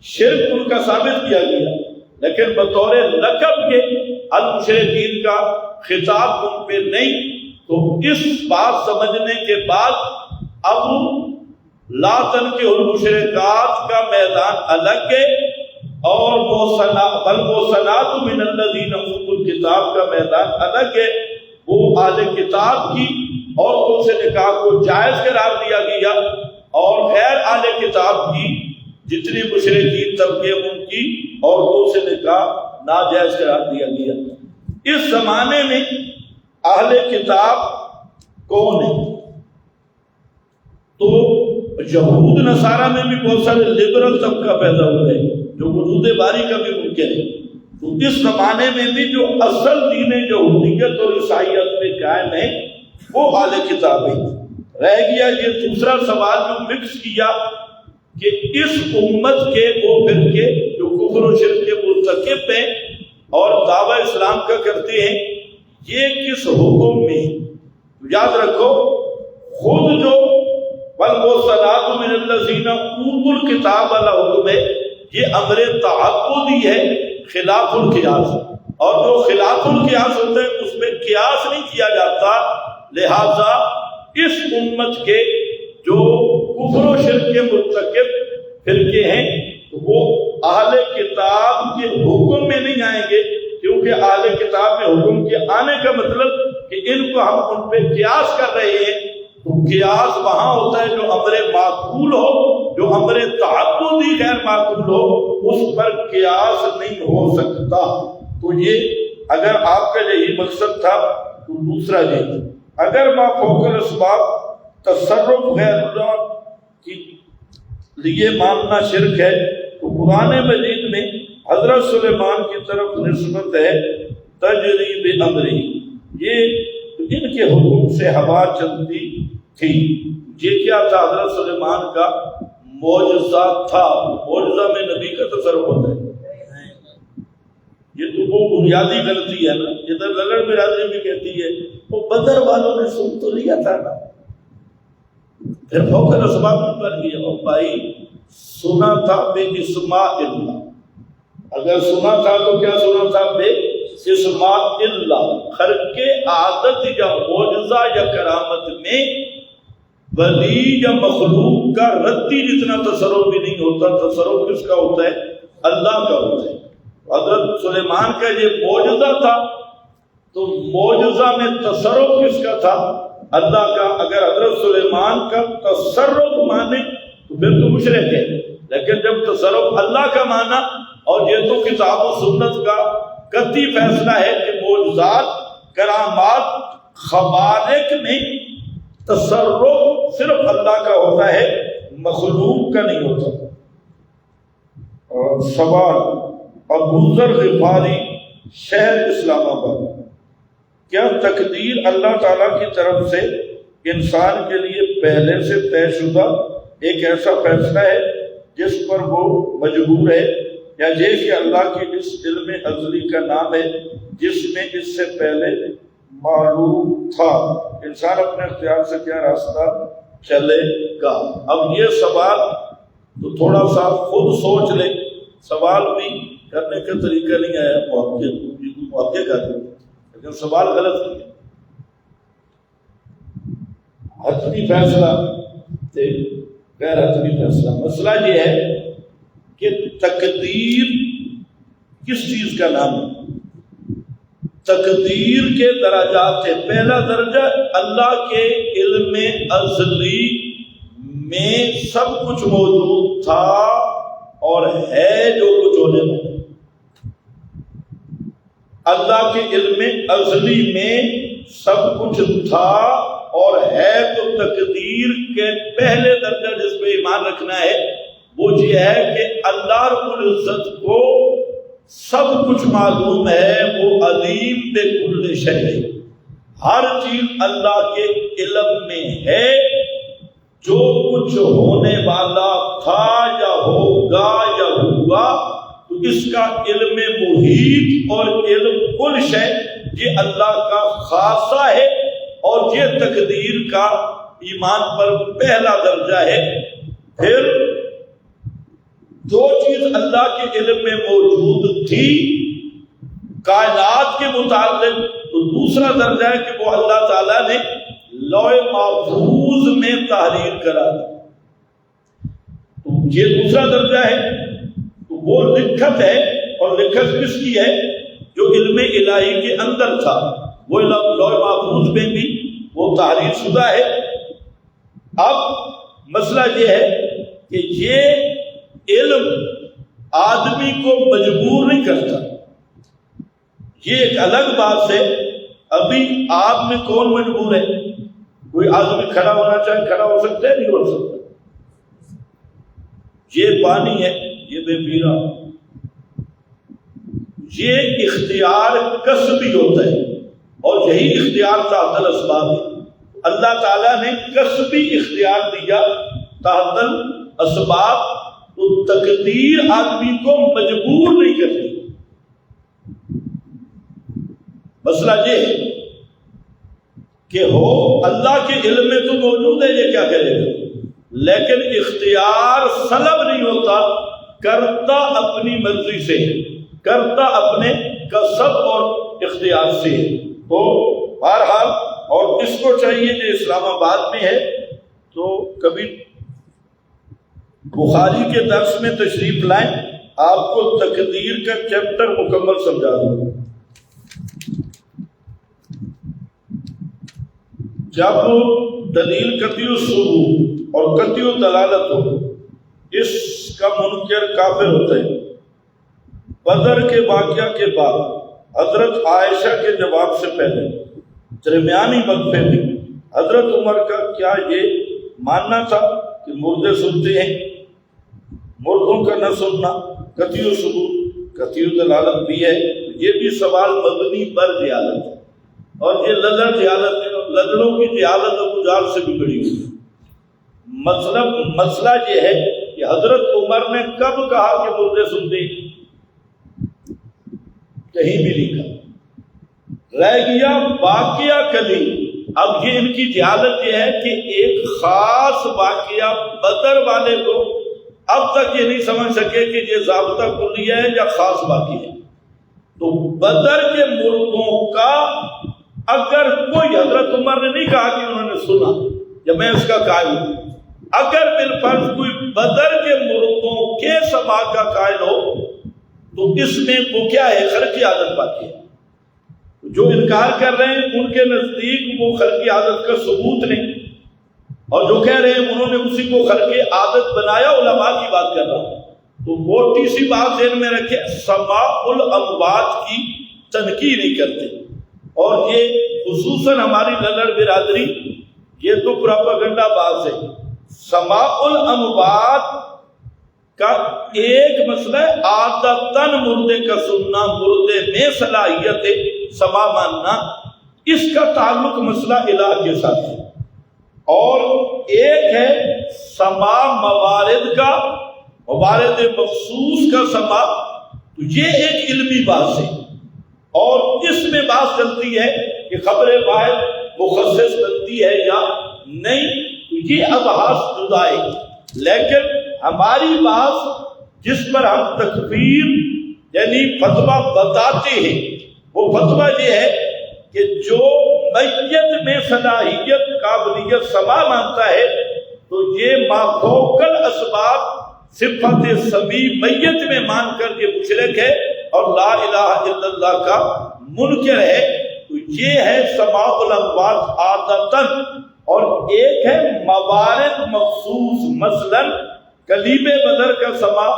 شرک ان کا ثابت کیا گیا، لیکن بطور لقب کے المشرکین کا خطاب ان پہ نہیں۔ تو اس بات سمجھنے کے بعد اب لا تنکحوا المشرکات کا میدان الگ ہے، اور والمحصنات من الذین اوتوا الکتاب کا میدان الگ ہے۔ وہ اہل کتاب کی عورتوں سے نکاح کو جائز قرار دیا گیا، اور غیر اہل کتاب کی جتنی مشرکین طبقے ان کی عورتوں سے نکاح ناجائز قرار دیا گیا۔ اس زمانے میں اہل کتاب کون ہے؟ تو یہود نصارہ میں بھی بہت سارے لبرل طبقہ پیدا ہوئے جو وجود باری کا بھی ممکن ہے۔ تو اس زمانے میں بھی جو اصل دین یہودیت اور عیسائیت میں قائم ہے وہ اہل کتاب ہے۔ رہ گیا یہ دوسرا سوال جو مکس کیا کہ اس امت کے وہ فرقے جو کفر و شرک کے مرتکب ہیں اور دعویٰ اسلام کا کرتے ہیں، یہ کس حکم میں؟ یاد رکھو خود جو والمحصنات من الذین اوتوا الکتاب والا حکم ہے یہ امر تعبدی ہے خلاف القیاس، اور جو خلاف القیاس ہوتا ہے اس میں قیاس نہیں کیا جاتا۔ لہذا اس امت کے جو کفر و شرک کے مرتکب فرقے ہیں تو وہ اہل کتاب کے حکم میں نہیں آئیں گے، کیونکہ اہل کتاب میں حکم کے آنے کا مطلب کہ ان کو ہم ان پہ قیاس کر رہے ہیں۔ تو قیاس وہاں ہوتا ہے جو امر معقول ہو، جو امر تعبدی غیر معقول ہو اس پر قیاس نہیں ہو سکتا۔ تو یہ اگر آپ کا یہی مقصد تھا تو دوسرا یہ اگر ما فوق الاسباب تصرف غیر اللہ کے لیے ماننا شرک ہے تو قرآن مجید میں حضرت سلیمان کی طرف نسبت ہے تجری بامرہ، یہ ان کے حکم سے ہوا چلتی تھی۔ یہ کیا تھا؟ حضرت سلیمان کا معجزہ تھا۔ معجزہ میں نبی کا تصرف ہوتا ہے۔ یہ تو وہ بنیادی غلطی ہے نا، ادھر للڑ برادری بھی کہتی ہے وہ بدر والوں نے سن تو لیا تھا نا، پھر فوق الاسباب پر گیا۔ اور بھائی سنا تھا بے اسماء اللہ، اگر سنا تھا تو کیا سنا تھا؟ بے اسماء اللہ۔ خرق عادت یا معجزہ یا کرامت میں ولی یا مخلوق کا ردی جتنا تصرف بھی نہیں ہوتا۔ تصرف کس کا ہوتا ہے؟ اللہ کا ہوتا ہے۔ حضرت سلیمان کا یہ معجزہ تھا تو معجزہ میں تصرف کس کا تھا؟ اللہ کا۔ اگر حضرت سلیمان کا تصرف مانے تو پھر تو مشرک ہے، لیکن جب تصرف اللہ کا مانا، اور یہ تو کتاب و سنت کا قطعی فیصلہ ہے کہ معجزات کرامات خوارق میں تصرف صرف اللہ کا ہوتا ہے، مخلوق کا نہیں ہوتا۔ اور سوال ابو ذر غفاری شہر اسلام آباد، کیا تقدیر اللہ تعالیٰ کی طرف سے انسان کے لیے پہلے سے طے شدہ ایک ایسا فیصلہ ہے جس پر وہ مجبور ہے، یا یہ کہ اللہ کے اس علم ازلی کا نام ہے جس میں اس سے پہلے معلوم تھا انسان اپنے اختیار سے کیا راستہ چلے گا؟ اب یہ سوال تو تھوڑا سا خود سوچ لے، سوال بھی کرنے کا طریقہ نہیں آیا محقق کا، لیکن سوال غلط نہیں ہے۔ حتمی فیصلہ غیر حتمی فیصلہ، مسئلہ یہ ہے کہ تقدیر کس چیز کا نام ہے؟ تقدیر کے درجات ہے۔ پہلا درجہ اللہ کے علم ازلی میں سب کچھ موجود تھا اور ہے جو کچھ ہونے میں۔ اللہ کے علم ازلی میں سب کچھ تھا اور ہے، تو تقدیر کے پہلے درجہ جس پہ ایمان رکھنا ہے وہ یہ ہے کہ اللہ رب العزت کو سب کچھ معلوم ہے، وہ علیم بکل شیء، ہر چیز اللہ کے علم میں ہے، جو کچھ ہونے والا تھا یا ہوگا یا ہوا، تو اس کا علم محیط اور علم کل شیء یہ اللہ کا خاصہ ہے، اور یہ تقدیر کا ایمان پر پہلا درجہ ہے۔ پھر جو چیز اللہ کے علم میں موجود تھی کائنات کے متعلق، تو دوسرا درجہ ہے کہ وہ اللہ تعالیٰ نے لوح محفوظ میں تحریر کرا دی، تو یہ دوسرا درجہ ہے۔ تو وہ لکھت ہے، اور لکھت کس کی ہے؟ جو علم الہی کے اندر تھا، وہ لوح محفوظ میں بھی وہ تحریر شدہ ہے۔ اب مسئلہ یہ ہے کہ یہ علم آدمی کو مجبور نہیں کرتا، یہ ایک الگ بات ہے۔ ابھی آپ میں کون مجبور ہے؟ کوئی آدمی کھڑا ہونا چاہے کھڑا ہو سکتا ہے؟ نہیں ہو سکتا۔ یہ پانی ہے، یہ میں پی رہا ہوں، یہ اختیار کسبی ہوتا ہے، اور یہی اختیار تحت الاسباب ہے۔ اللہ تعالیٰ نے کسبی اختیار دیا تحت الاسباب، تو تقدیر آدمی کو مجبور نہیں کرتی۔ مسئلہ یہ ہے کہ ہو اللہ کے علم میں تو موجود ہے یہ کیا کرے گا، لیکن اختیار سلب نہیں ہوتا، کرتا اپنی مرضی سے، کرتا اپنے کسب اور اختیار سے۔ تو بہرحال، اور اس کو چاہیے جو اسلام آباد میں ہے تو کبھی بخاری کے درس میں تشریف لائیں، آپ کو تقدیر کا چیپٹر مکمل سمجھا دوں۔ جب دلیل قطعی الثبوت اور قطعی الدلالت ہو، اس کا منکر کافر ہوتا ہے۔ بدر کے واقعہ کے بعد حضرت عائشہ کے جواب سے پہلے درمیانی وقفے میں حضرت عمر کا کیا یہ ماننا تھا کہ مردے سنتے ہیں؟ مردوں کا نہ سننا قطعی الثبوت قطعی الدلالت بھی ہے۔ یہ بھی سوال مبنی پر جہالت ہے، اور یہ للڑ جہالت ہے، اور للڑوں کی جہالت ابو جہل سے بھی بڑی ہوئی۔ مسئلہ یہ ہے کہ حضرت عمر نے کب کہا کہ مردے سنتے ہیں؟ کہیں بھی نہیں کہا۔ رہ گیا واقعہ کلی۔ اب یہ ان کی جہالت یہ ہے کہ ایک خاص واقعہ بدر والے کو اب تک یہ نہیں سمجھ سکے کہ یہ ضابطہ کلیہ ہے یا خاص واقعہ ہے۔ تو بدر کے مردوں کا اگر کوئی، حضرت عمر نے نہیں کہا کہ انہوں نے سنا یا میں اس کا قائل ہوں، اگر بالفرض کوئی بدر کے مردوں کے سماع کا قائل ہو تو اس میں وہ کیا ہے؟ خرقی عادت واقع ہے۔ جو انکار کر رہے ہیں ان کے نزدیک وہ خرقی عادت کا ثبوت نہیں، اور جو کہہ رہے ہیں انہوں نے اسی کو خرقی عادت بنایا، علماء کی بات کر رہا ہوں۔ تو موٹی سی بات ذہن میں رکھے، سماع الاموات کی تنقید نہیں کرتے، اور یہ خصوصاً ہماری للڑ برادری، یہ تو پراپاگنڈا بات ہے۔ سماع الاموات کا ایک مسئلہ ہے عادتاً مردے کا سننا، مردے میں صلاحیت سماع ماننا، اس کا تعلق مسئلہ الہ کے ساتھ ہے، اور ایک ہے سماع موارد کا، موارد مخصوص کا سماع، تو یہ ایک علمی بات ہے، اور اس میں بات چلتی ہے کہ خبر واحد مخصص بنتی ہے یا نہیں، تو یہ ابحاث جدا ہے۔ لیکن ہماری بات جس پر ہم تکفیر یعنی فتویٰ بتاتے ہیں، وہ فتویٰ یہ ہے کہ جو میت میں صلاحیت قابلیت سماع مانتا ہے تو یہ مافوق الاسباب صفت سبی میت میں مان کر یہ مشرک ہے اور لا الہ الا اللہ کا منکر ہے۔ تو یہ ہے سماع الاموات عادتاً، اور ایک ہے موارد مخصوص، مثلا کلیم بدر کا سماع،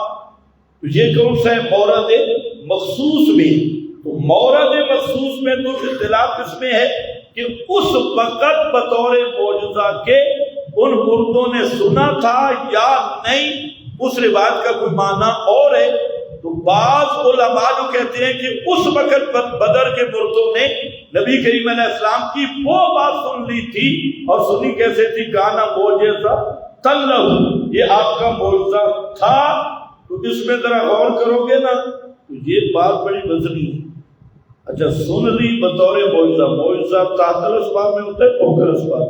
تو یہ کون سا ہے؟ مورد مخصوص میں۔ تو مورد مخصوص میں تو اختلاف اس میں ہے کہ اس وقت بطور معجزہ کے ان مردوں نے سنا تھا یا نہیں، اس روایت کا کوئی معنی اور ہے۔ تو بعض علماء جو کہتے ہیں کہ اس وقت بدر کے مردوں نے نبی کریم علیہ السلام کی وہ بات سن لی تھی، اور سنی کیسے تھی؟ گانا معجزہ تن یہ آپ کا معجزہ تھا۔ تو اس میں ذرا غور کرو گے نا تو یہ بات بڑی وزنی ہے۔ اچھا، سن لی بطور معجزہ، معجزہ تحت الاسباب میں ہوتا ہے، فوق الاسباب،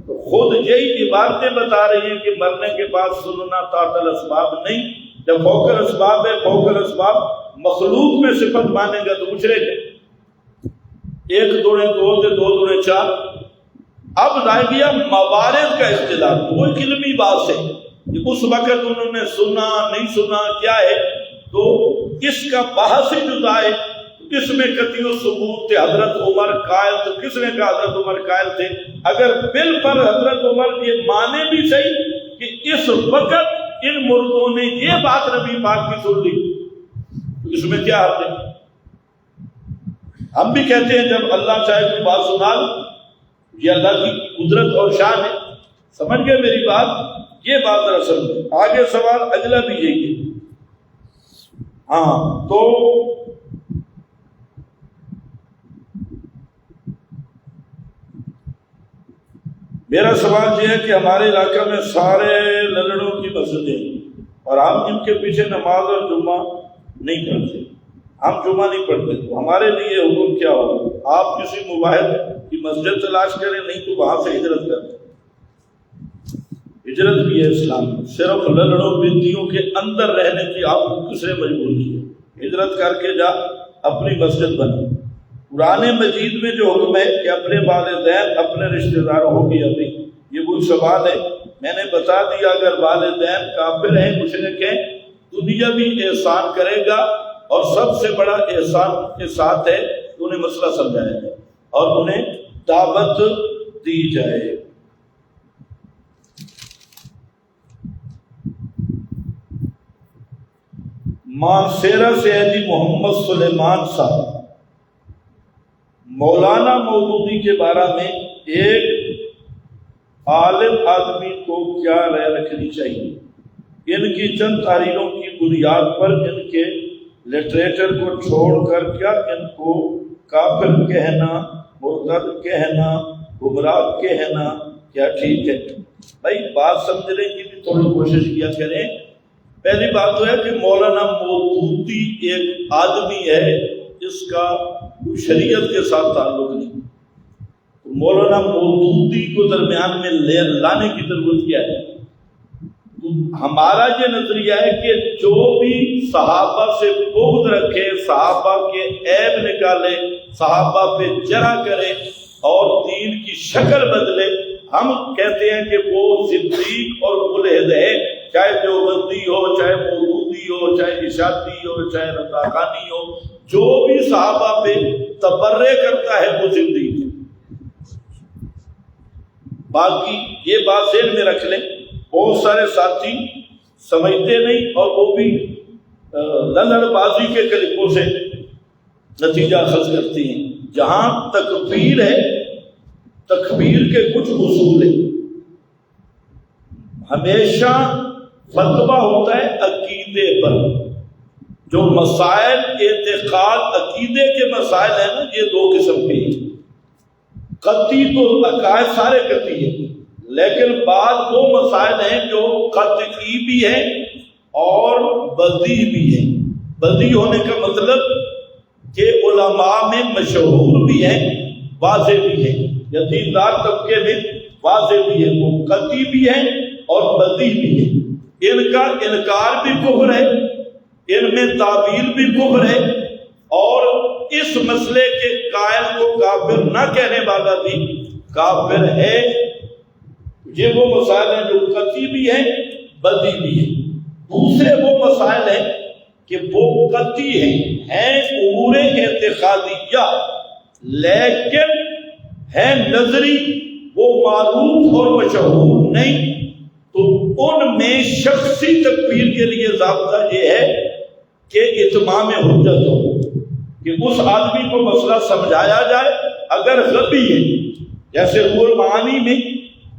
تو خود یہی عبارتیں بتا رہی ہیں کہ مرنے کے بعد سننا تحت الاسباب نہیں، جب فوق الاسباب ہے، فوق الاسباب مخلوق میں صفت مانے گا تو مشرک ہے۔ 1 دوڑے 2 سے 2 دوڑے 4۔ اب رہ گیا موارد کا اختلاف، وہ ایک علمی بات ہے کہ اس وقت انہوں نے سنا نہیں سنا کیا ہے، تو اس کا بحث ہی جدا ہے۔ اس میں قطعی ثبوت تھے حضرت عمر قائل، تو کس نے کہا حضرت عمر قائل تھے؟ اگر بل پر حضرت عمر یہ مانے بھی صحیح کہ اس وقت ان مردوں نے یہ بات نبی پاک کی سن لی، تو اس میں کیا حرج ہے؟ ہم بھی کہتے ہیں جب اللہ چاہے کوئی بات سنا لو، یہ اللہ کی قدرت اور شان ہے، سمجھ گئے میری بات؟ یہ بات دراصل آگے سوال اگلا بھی یہی ہے۔ ہاں تو میرا سوال یہ ہے کہ ہمارے علاقہ میں سارے للڑوں کی مسجدیں ہیں اور ہم ان کے پیچھے نماز اور جمعہ نہیں پڑھتے، ہم جمعہ نہیں پڑھتے، تو ہمارے لیے حکم کیا ہوگا؟ آپ کسی مباحث کی مسجد تلاش کریں، نہیں تو وہاں سے ہجرت کریں۔ ہجرت بھی ہے اسلام میں، صرف للڑوں بنتیوں کے اندر رہنے کی آپ کو کس نے مجبور کی ہے؟ ہجرت کر کے جا، اپنی مسجد بنا۔ قرآن مجید میں جو حکم ہے کہ اپنے والدین اپنے رشتہ داروں ہو گیا نہیں، یہ کوئی سوال ہے؟ میں نے بتا دیا اگر والدین کافر ہیں مشرک ہیں، دنیا بھی احسان کرے گا اور سب سے بڑا احسان کے ساتھ ہے کہ انہیں مسئلہ سمجھایا جائے اور انہیں دعوت دی جائے۔ مانسیرہ سے ہے جی محمد سلیمان صاحب، مولانا مودودی کے بارے میں ایک عالم آدمی کو کیا رائے رکھنی چاہیے؟ ان کی چند تحریروں کی بنیاد پر ان کے لٹریچر کو چھوڑ کر کیا ان کو کافر کہنا، مرتد کہنا، گمراہ کہنا کیا ٹھیک ہے؟ بھائی بات سمجھنے کی بھی تھوڑی کوشش کیا کریں۔ پہلی بات تو ہے کہ مولانا مودودی ایک آدمی ہے، اس کا شریعت کے ساتھ تعلق نہیں۔ مولانا مودودی کو درمیان میں لانے کی ضرورت کیا ہے؟ ہمارا یہ نظریہ ہے کہ جو بھی صحابہ سے بغض رکھے، صحابہ کے عیب نکالے، صحابہ پہ جرح کرے اور دین کی شکل بدلے، ہم کہتے ہیں کہ وہ صدیق اور ملحد ہے، چاہے دیوبندی ہو، چاہے مودودی ہو، چاہے اشاعتی ہو، چاہے رضاخانی ہو، جو بھی صحابہ پہ تبرئے کرتا ہے وہ زندگی ہے۔ باقی یہ بات ذہن میں رکھ لیں، بہت سارے ساتھی سمجھتے نہیں اور وہ بھی للڑ بازی کے کلپوں سے نتیجہ اخذ کرتے ہیں۔ جہاں تکبیر ہے، تکبیر کے کچھ اصول ہیں۔ ہمیشہ فتویٰ ہوتا ہے عقیدے پر، جو مسائل اعتقاد عقیدے کے مسائل ہیں نا، یہ دو قسم کے ہیں۔ قطعی تو عقائد سارے قطعی ہیں، لیکن بعض وہ مسائل ہیں جو قطعی بھی ہیں اور بدیع بھی ہیں۔ بدیع ہونے کا مطلب کہ علماء میں مشہور بھی ہیں، واضح بھی ہیں، یا دیندار طبقے میں واضح بھی ہیں، وہ قطعی بھی ہیں اور بدیع بھی ہیں۔ ان کا انکار بھی کفر ہے، ان میں تعویل بھی کفر ہے، اور اس مسئلے کے قائل کو کافر نہ کہنے والا بھی کافر ہے۔ یہ وہ مسائل ہیں جو قطعی بھی ہیں، بدیع بھی ہیں۔ دوسرے وہ مسائل ہیں کہ وہ قطعی ہیں امور اعتقادیہ، لیکن ہیں نظری، وہ معروف اور مشہور نہیں، تو ان میں شخصی تکفیر کے لیے ضابطہ یہ ہے کہ اتمام حجت ہو، کہ اس آدمی کو مسئلہ سمجھایا جائے۔ اگر غبی ہے، جیسے روح المعانی میں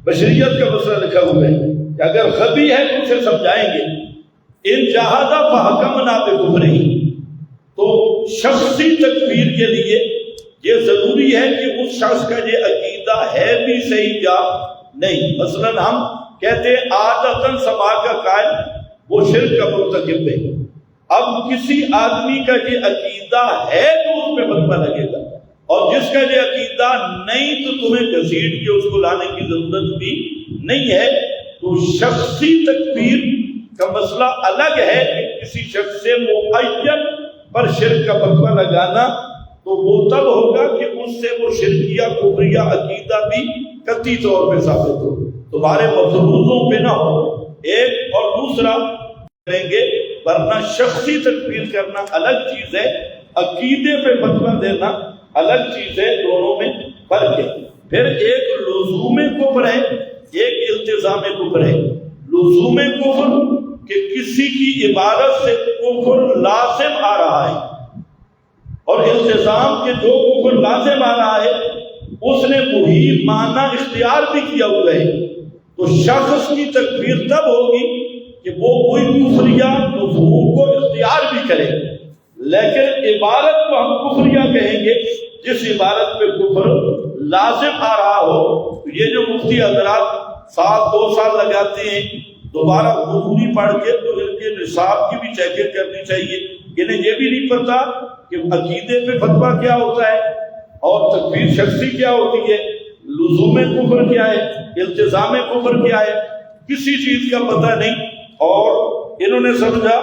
بشریت کا مسئلہ لکھا ہوا ہے کہ اگر غبی ہے تو اسے سمجھائیں گے، ان جہادہ فحکمنا بکفرہ، تو شخصی تکفیر کے لیے یہ ضروری ہے کہ اس شخص کا یہ عقیدہ ہے بھی صحیح یا نہیں۔ مثلا ہم کہتے ہیں عادتاً سما کا قائل وہ شرک کا مرتکب ہے، اب کسی آدمی کا یہ عقیدہ ہے تو اس پہ فتویٰ لگے گا، اور جس کا یہ عقیدہ نہیں تو تمہیں گھسیٹ کے اس کو لانے کی ضرورت بھی نہیں ہے۔ تو شخصی تکفیر کا مسئلہ الگ ہے کہ کسی شخص سے معین پر شرک کا فتویٰ لگانا، تو وہ تب ہوگا کہ اس سے وہ شرکیہ کفریہ عقیدہ بھی قطعی طور پہ ثابت ہو، تمہارے مفروضوں پہ نہ ہو۔ ایک اور دوسرا کریں گے، ورنہ شخصی تکفیر کرنا الگ چیز ہے عقیدے پہ فتویٰ دینا الگ چیز ہے، دونوں میں فرق ہے۔ پھر ایک لزوم کفر ہے، ایک التزام کفر ہے۔ لزوم کفر کہ کسی کی عبادت سے کفر لازم آ رہا ہے، اور التزام کے جو کفر لازم آ رہا ہے اس نے وہی معنی اختیار بھی کیا ہوا ہے، تو شخص کی تکفیر تب ہوگی کہ وہ کوئی کفریہ مفہوم کو اختیار بھی کرے۔ لیکن عبارت کو ہم کفریہ کہیں گے جس عبارت پہ کفر لازم آ رہا ہو۔ یہ جو مفتی حضرات سال 2 سال لگاتے ہیں دوبارہ وضوئی پڑھ کے، تو ان کے نصاب کی بھی چیکنگ کرنی چاہیے۔ انہیں یہ بھی نہیں پتا کہ عقیدے پہ فتویٰ کیا ہوتا ہے اور تکفیر شخصی کیا ہوتی ہے، لزوم کفر کیا ہے، التزام کفر کیا ہے، کسی چیز کا پتہ نہیں۔ اور انہوں نے سمجھا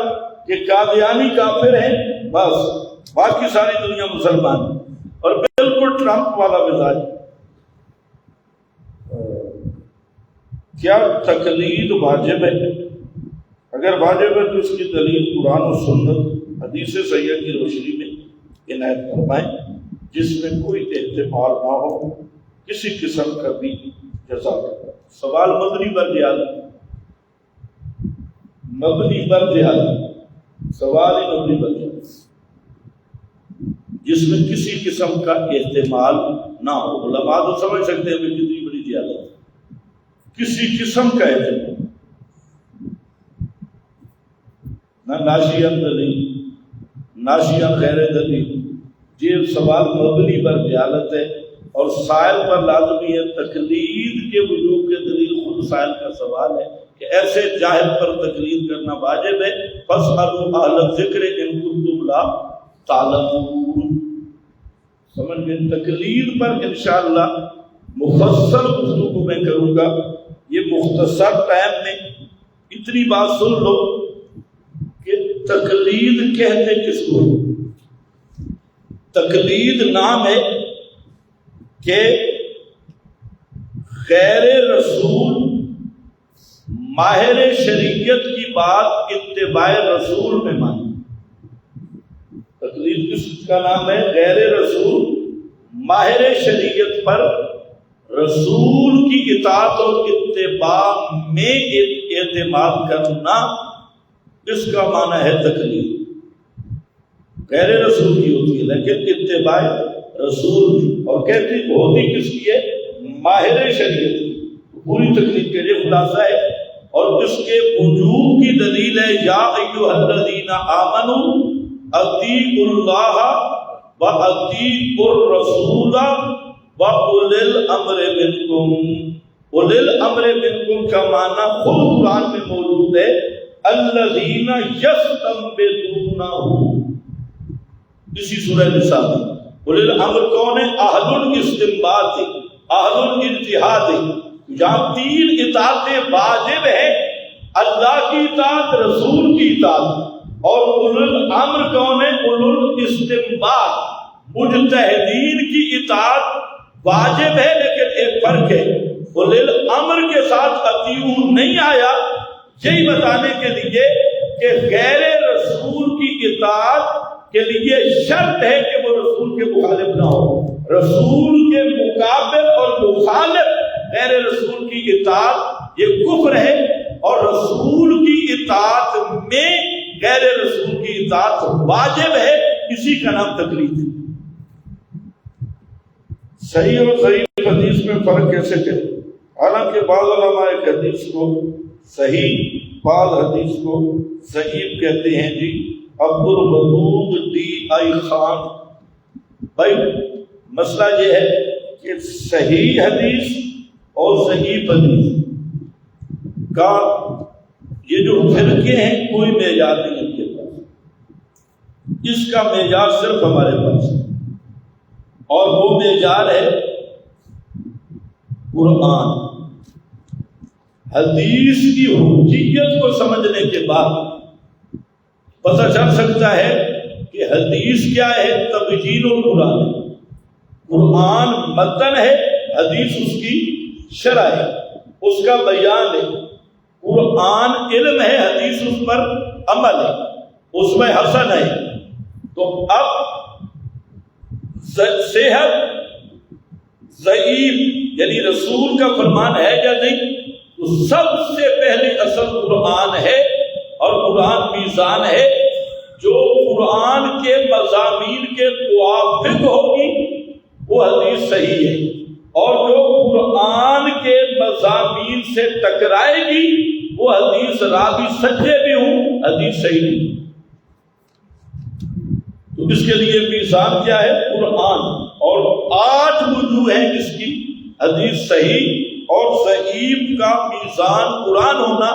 کہ قادیانی کافر ہیں، بس باقی ساری دنیا مسلمان، اور بالکل ٹرمپ والا مزاج۔ کیا تقلید واجب ہے؟ اگر واجب ہے تو اس کی دلیل قرآن و سنت حدیث صحیحہ کی روشنی میں عنایت فرمائیں، جس میں کوئی احتمال نہ ہو کسی قسم کا بھی جزا۔ سوال مبنی پر زیادہ، مبنی پر زیادہ، سوال ہی مبنی پر زیادہ، جس میں کسی قسم کا احتمال نہ ہو۔ علماء تو سمجھ سکتے ہیں کہ کتنی بڑی زیادہ، کسی قسم کا احتمال نہ، ناشیان دلیل، ناشیان غیر دلیل۔ یہ سوال مبنی پر جہالت ہے، اور سائل پر لازمی ہے تقلید کے وجوب کے دلیل خود سائل کا سوال ہے کہ ایسے جاہل پر تقلید کرنا واجب ہے۔ فاسألوا اہل الذکر ان کنتم لا تعلمون۔ سمجھ گئے؟ تقلید پر انشاءاللہ مفصل گفتگو میں کروں گا۔ یہ مختصر ٹائم میں اتنی بات سن لو کہ تقلید کہتے کس کو؟ تقلید نام ہے کہ غیر رسول ماہر شریعت کی بات اتباع رسول میں مانی۔ تقلید کس کا نام ہے؟ غیر رسول ماہر شریعت پر رسول کی اطاعت اور اتباع میں اعتماد کرنا، اس کا معنی ہے تقلید۔ غیر رسول کی ہوتی ہے لیکن اتباع رسول بھی، اور کہتی ہوتی کس کی ہے؟ ماہر شریعت کی۔ پوری تقلید کے لیے خلاصہ ہے، اور اس کے وجوب کی دلیل ہے یا ایھا الذین آمنوا اطیعوا اللہ واطیعوا الرسول وَأُولِي الْأَمْرِ مِنْكُمْ۔ اُولِي الْأَمْرِ مِنْكُمْ کا معنی خود قرآن میں موجود ہے، الَّذِينَ يَسْتَنبِطُونَهُ، اسی سورہ نساء میں۔ اُولِي الْأَمْر کون ہے؟ اہل الاستنباط، اہل الاجتہاد۔ یہاں 3 اطاعتیں واجب ہے، اللہ کی اطاعت، رسول کی اطاعت، اور اُولِي الْأَمْر کون ہے؟ اُولِي الاستنباط، مجتہدین کی اطاعت واجب ہے، لیکن ایک فرق ہے، اُولِی الامر کے ساتھ اطیعوا نہیں آیا، یہی بتانے کے لیے کہ غیر رسول کی اطاعت کے لیے شرط ہے کہ وہ رسول کے مخالف نہ ہو۔ رسول کے مقابل اور مخالف غیر رسول کی اطاعت یہ کفر ہے، اور رسول کی اطاعت میں غیر رسول کی اطاعت واجب ہے، اسی کا نام تقلید ہے۔ صحیح اور ضعیف حدیث میں فرق کیسے کریں؟ حالانکہ بعض علماء ایک حدیث کو صحیح، بعض حدیث کو ضعیف کہتے ہیں۔ جی عبد الودود ڈی آئی خان، بھائی مسئلہ یہ ہے کہ صحیح حدیث اور ضعیف حدیث کا یہ جو فرقے ہیں کوئی معیار نہیں ان کے پاس، اس کا معیار صرف ہمارے پاس ہے، اور وہ معیار ہے قرآن۔ حدیث کی حجیت کو سمجھنے کے بعد پتہ چل سکتا ہے کہ حدیث کیا ہے، تبیین القرآن۔ قرآن متن ہے، حدیث اس کی شرح ہے، اس کا بیان ہے۔ قرآن علم ہے، حدیث اس پر عمل ہے، اس میں حسن ہے۔ تو اب صحت ضعیف، یعنی رسول کا فرمان ہے یا نہیں، تو سب سے پہلے اصل قرآن ہے، اور قرآن میزان ہے۔ جو قرآن کے مضامین کے موافق ہوگی وہ حدیث صحیح ہے، اور جو قرآن کے مضامین سے ٹکرائے گی وہ حدیث راوی سچے بھی ہوں حدیث صحیح نہیں۔ تو اس کے لیے میزان کیا ہے؟ قرآن، اور 8 وجوہ ہیں اس کی، حدیث صحیح اور ضعیف کا میزان قرآن ہونا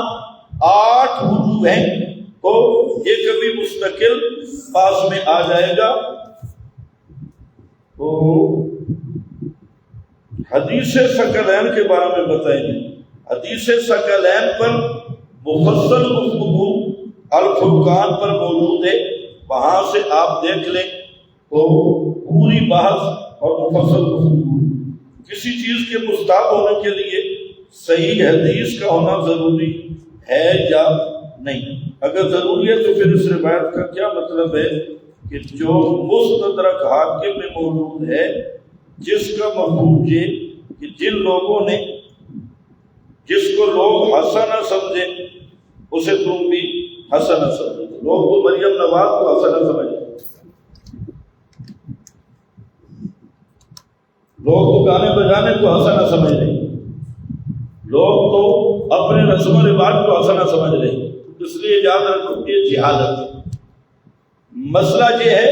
8 وجوہ ہیں، تو یہ کبھی مستقل پاس میں آ جائے گا۔ تو حدیث ثقلین کے بارے میں بتائیں گے۔ حدیث ثقلین پر مفصل گفتگو الفرقان پر موجود ہے، وہاں سے آپ دیکھ لیں تو پوری بحث اور مفصل گفتگو۔ کسی چیز کے مستحب ہونے کے لیے صحیح حدیث کا ہونا ضروری ہے یا نہیں؟ اگر ضروری ہے تو پھر اس روایت کا کیا مطلب ہے کہ جو مستدرک حاکم میں موجود ہے، جس کا مفہوم یہ کہ جن لوگوں نے، جس کو لوگ حسن سمجھے اسے تم بھی حسن سمجھو۔ لوگ تو مریم نواز کو حسن سمجھے، لوگ تو گانے بجانے کو حسن سمجھ رہے، لوگ تو اپنے رسم و رواج کو حسن سمجھ رہے۔ اس لیے یاد رکھو یہ جہالت۔ مسئلہ یہ ہے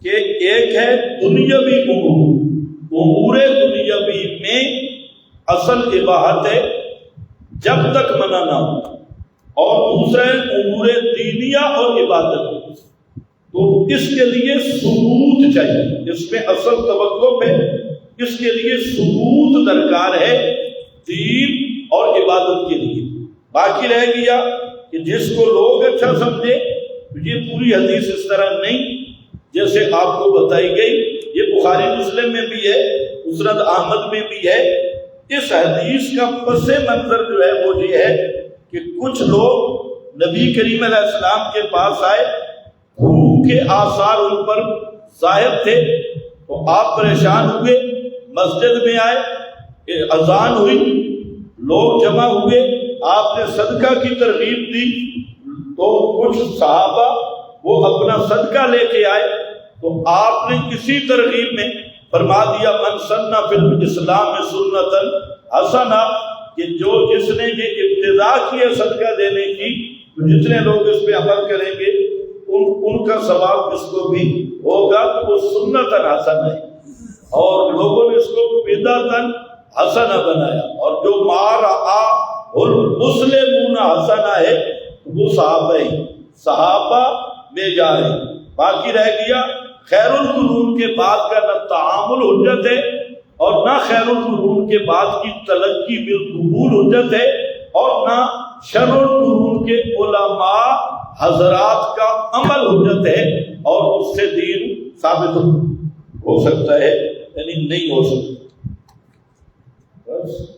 کہ ایک ہے دنیاوی امور دنیاوی میں اصل اباحت ہے جب تک منع نہ ہو، اور دوسرا ہے امور دینیہ اور عبادت، تو اس کے لیے ثبوت چاہیے، اس میں اصل توقف ہے، اس کے لیے ثبوت درکار ہے دین اور عبادت کے لیے۔ باقی رہ گیا کہ جس کو لوگ اچھا سمجھے، یہ پوری حدیث اس طرح نہیں جیسے آپ کو بتائی گئی، یہ بخاری مسلم میں بھی ہے، مسند احمد میں بھی ہے۔ اس حدیث کا پس منظر جو ہے وہ یہ ہے کہ کچھ لوگ نبی کریم علیہ السلام کے پاس آئے، بھوک کے آثار ان پر ظاہر تھے، تو آپ پریشان ہوئے، مسجد میں آئے، اذان ہوئی، لوگ جمع ہوئے، آپ نے صدقہ کی ترغیب دی، تو کچھ صحابہ وہ اپنا صدقہ لے کے آئے، تو آپ نے اسی ترغیب میں فرما دیا من سن فی الاسلام سنتا حسنہ، کہ جس نے یہ ابتدا کی ہے صدقہ دینے کی، تو جتنے لوگ اس پہ عمل کریں گے ان کا ثواب اس کو بھی ہوگا، تو وہ سنتا حسنہ ہے، اور لوگوں نے اس کو بدعتا حسنہ بنایا، اور جو مارا المسلمون حسنہ ہے وہ صحابہ ہی، صحابہ میں جائے۔ باقی رہ گیا خیر القرون کے بعد کا نہ تعامل حجت ہے، اور نہ خیر القرون کے بعد کی تلقی بالقبول حجت ہے، اور نہ شر القرون کے علماء حضرات کا عمل حجت ہے، اور اس سے دین ثابت ہو سکتا ہے یعنی نہیں ہو سکتا۔ بس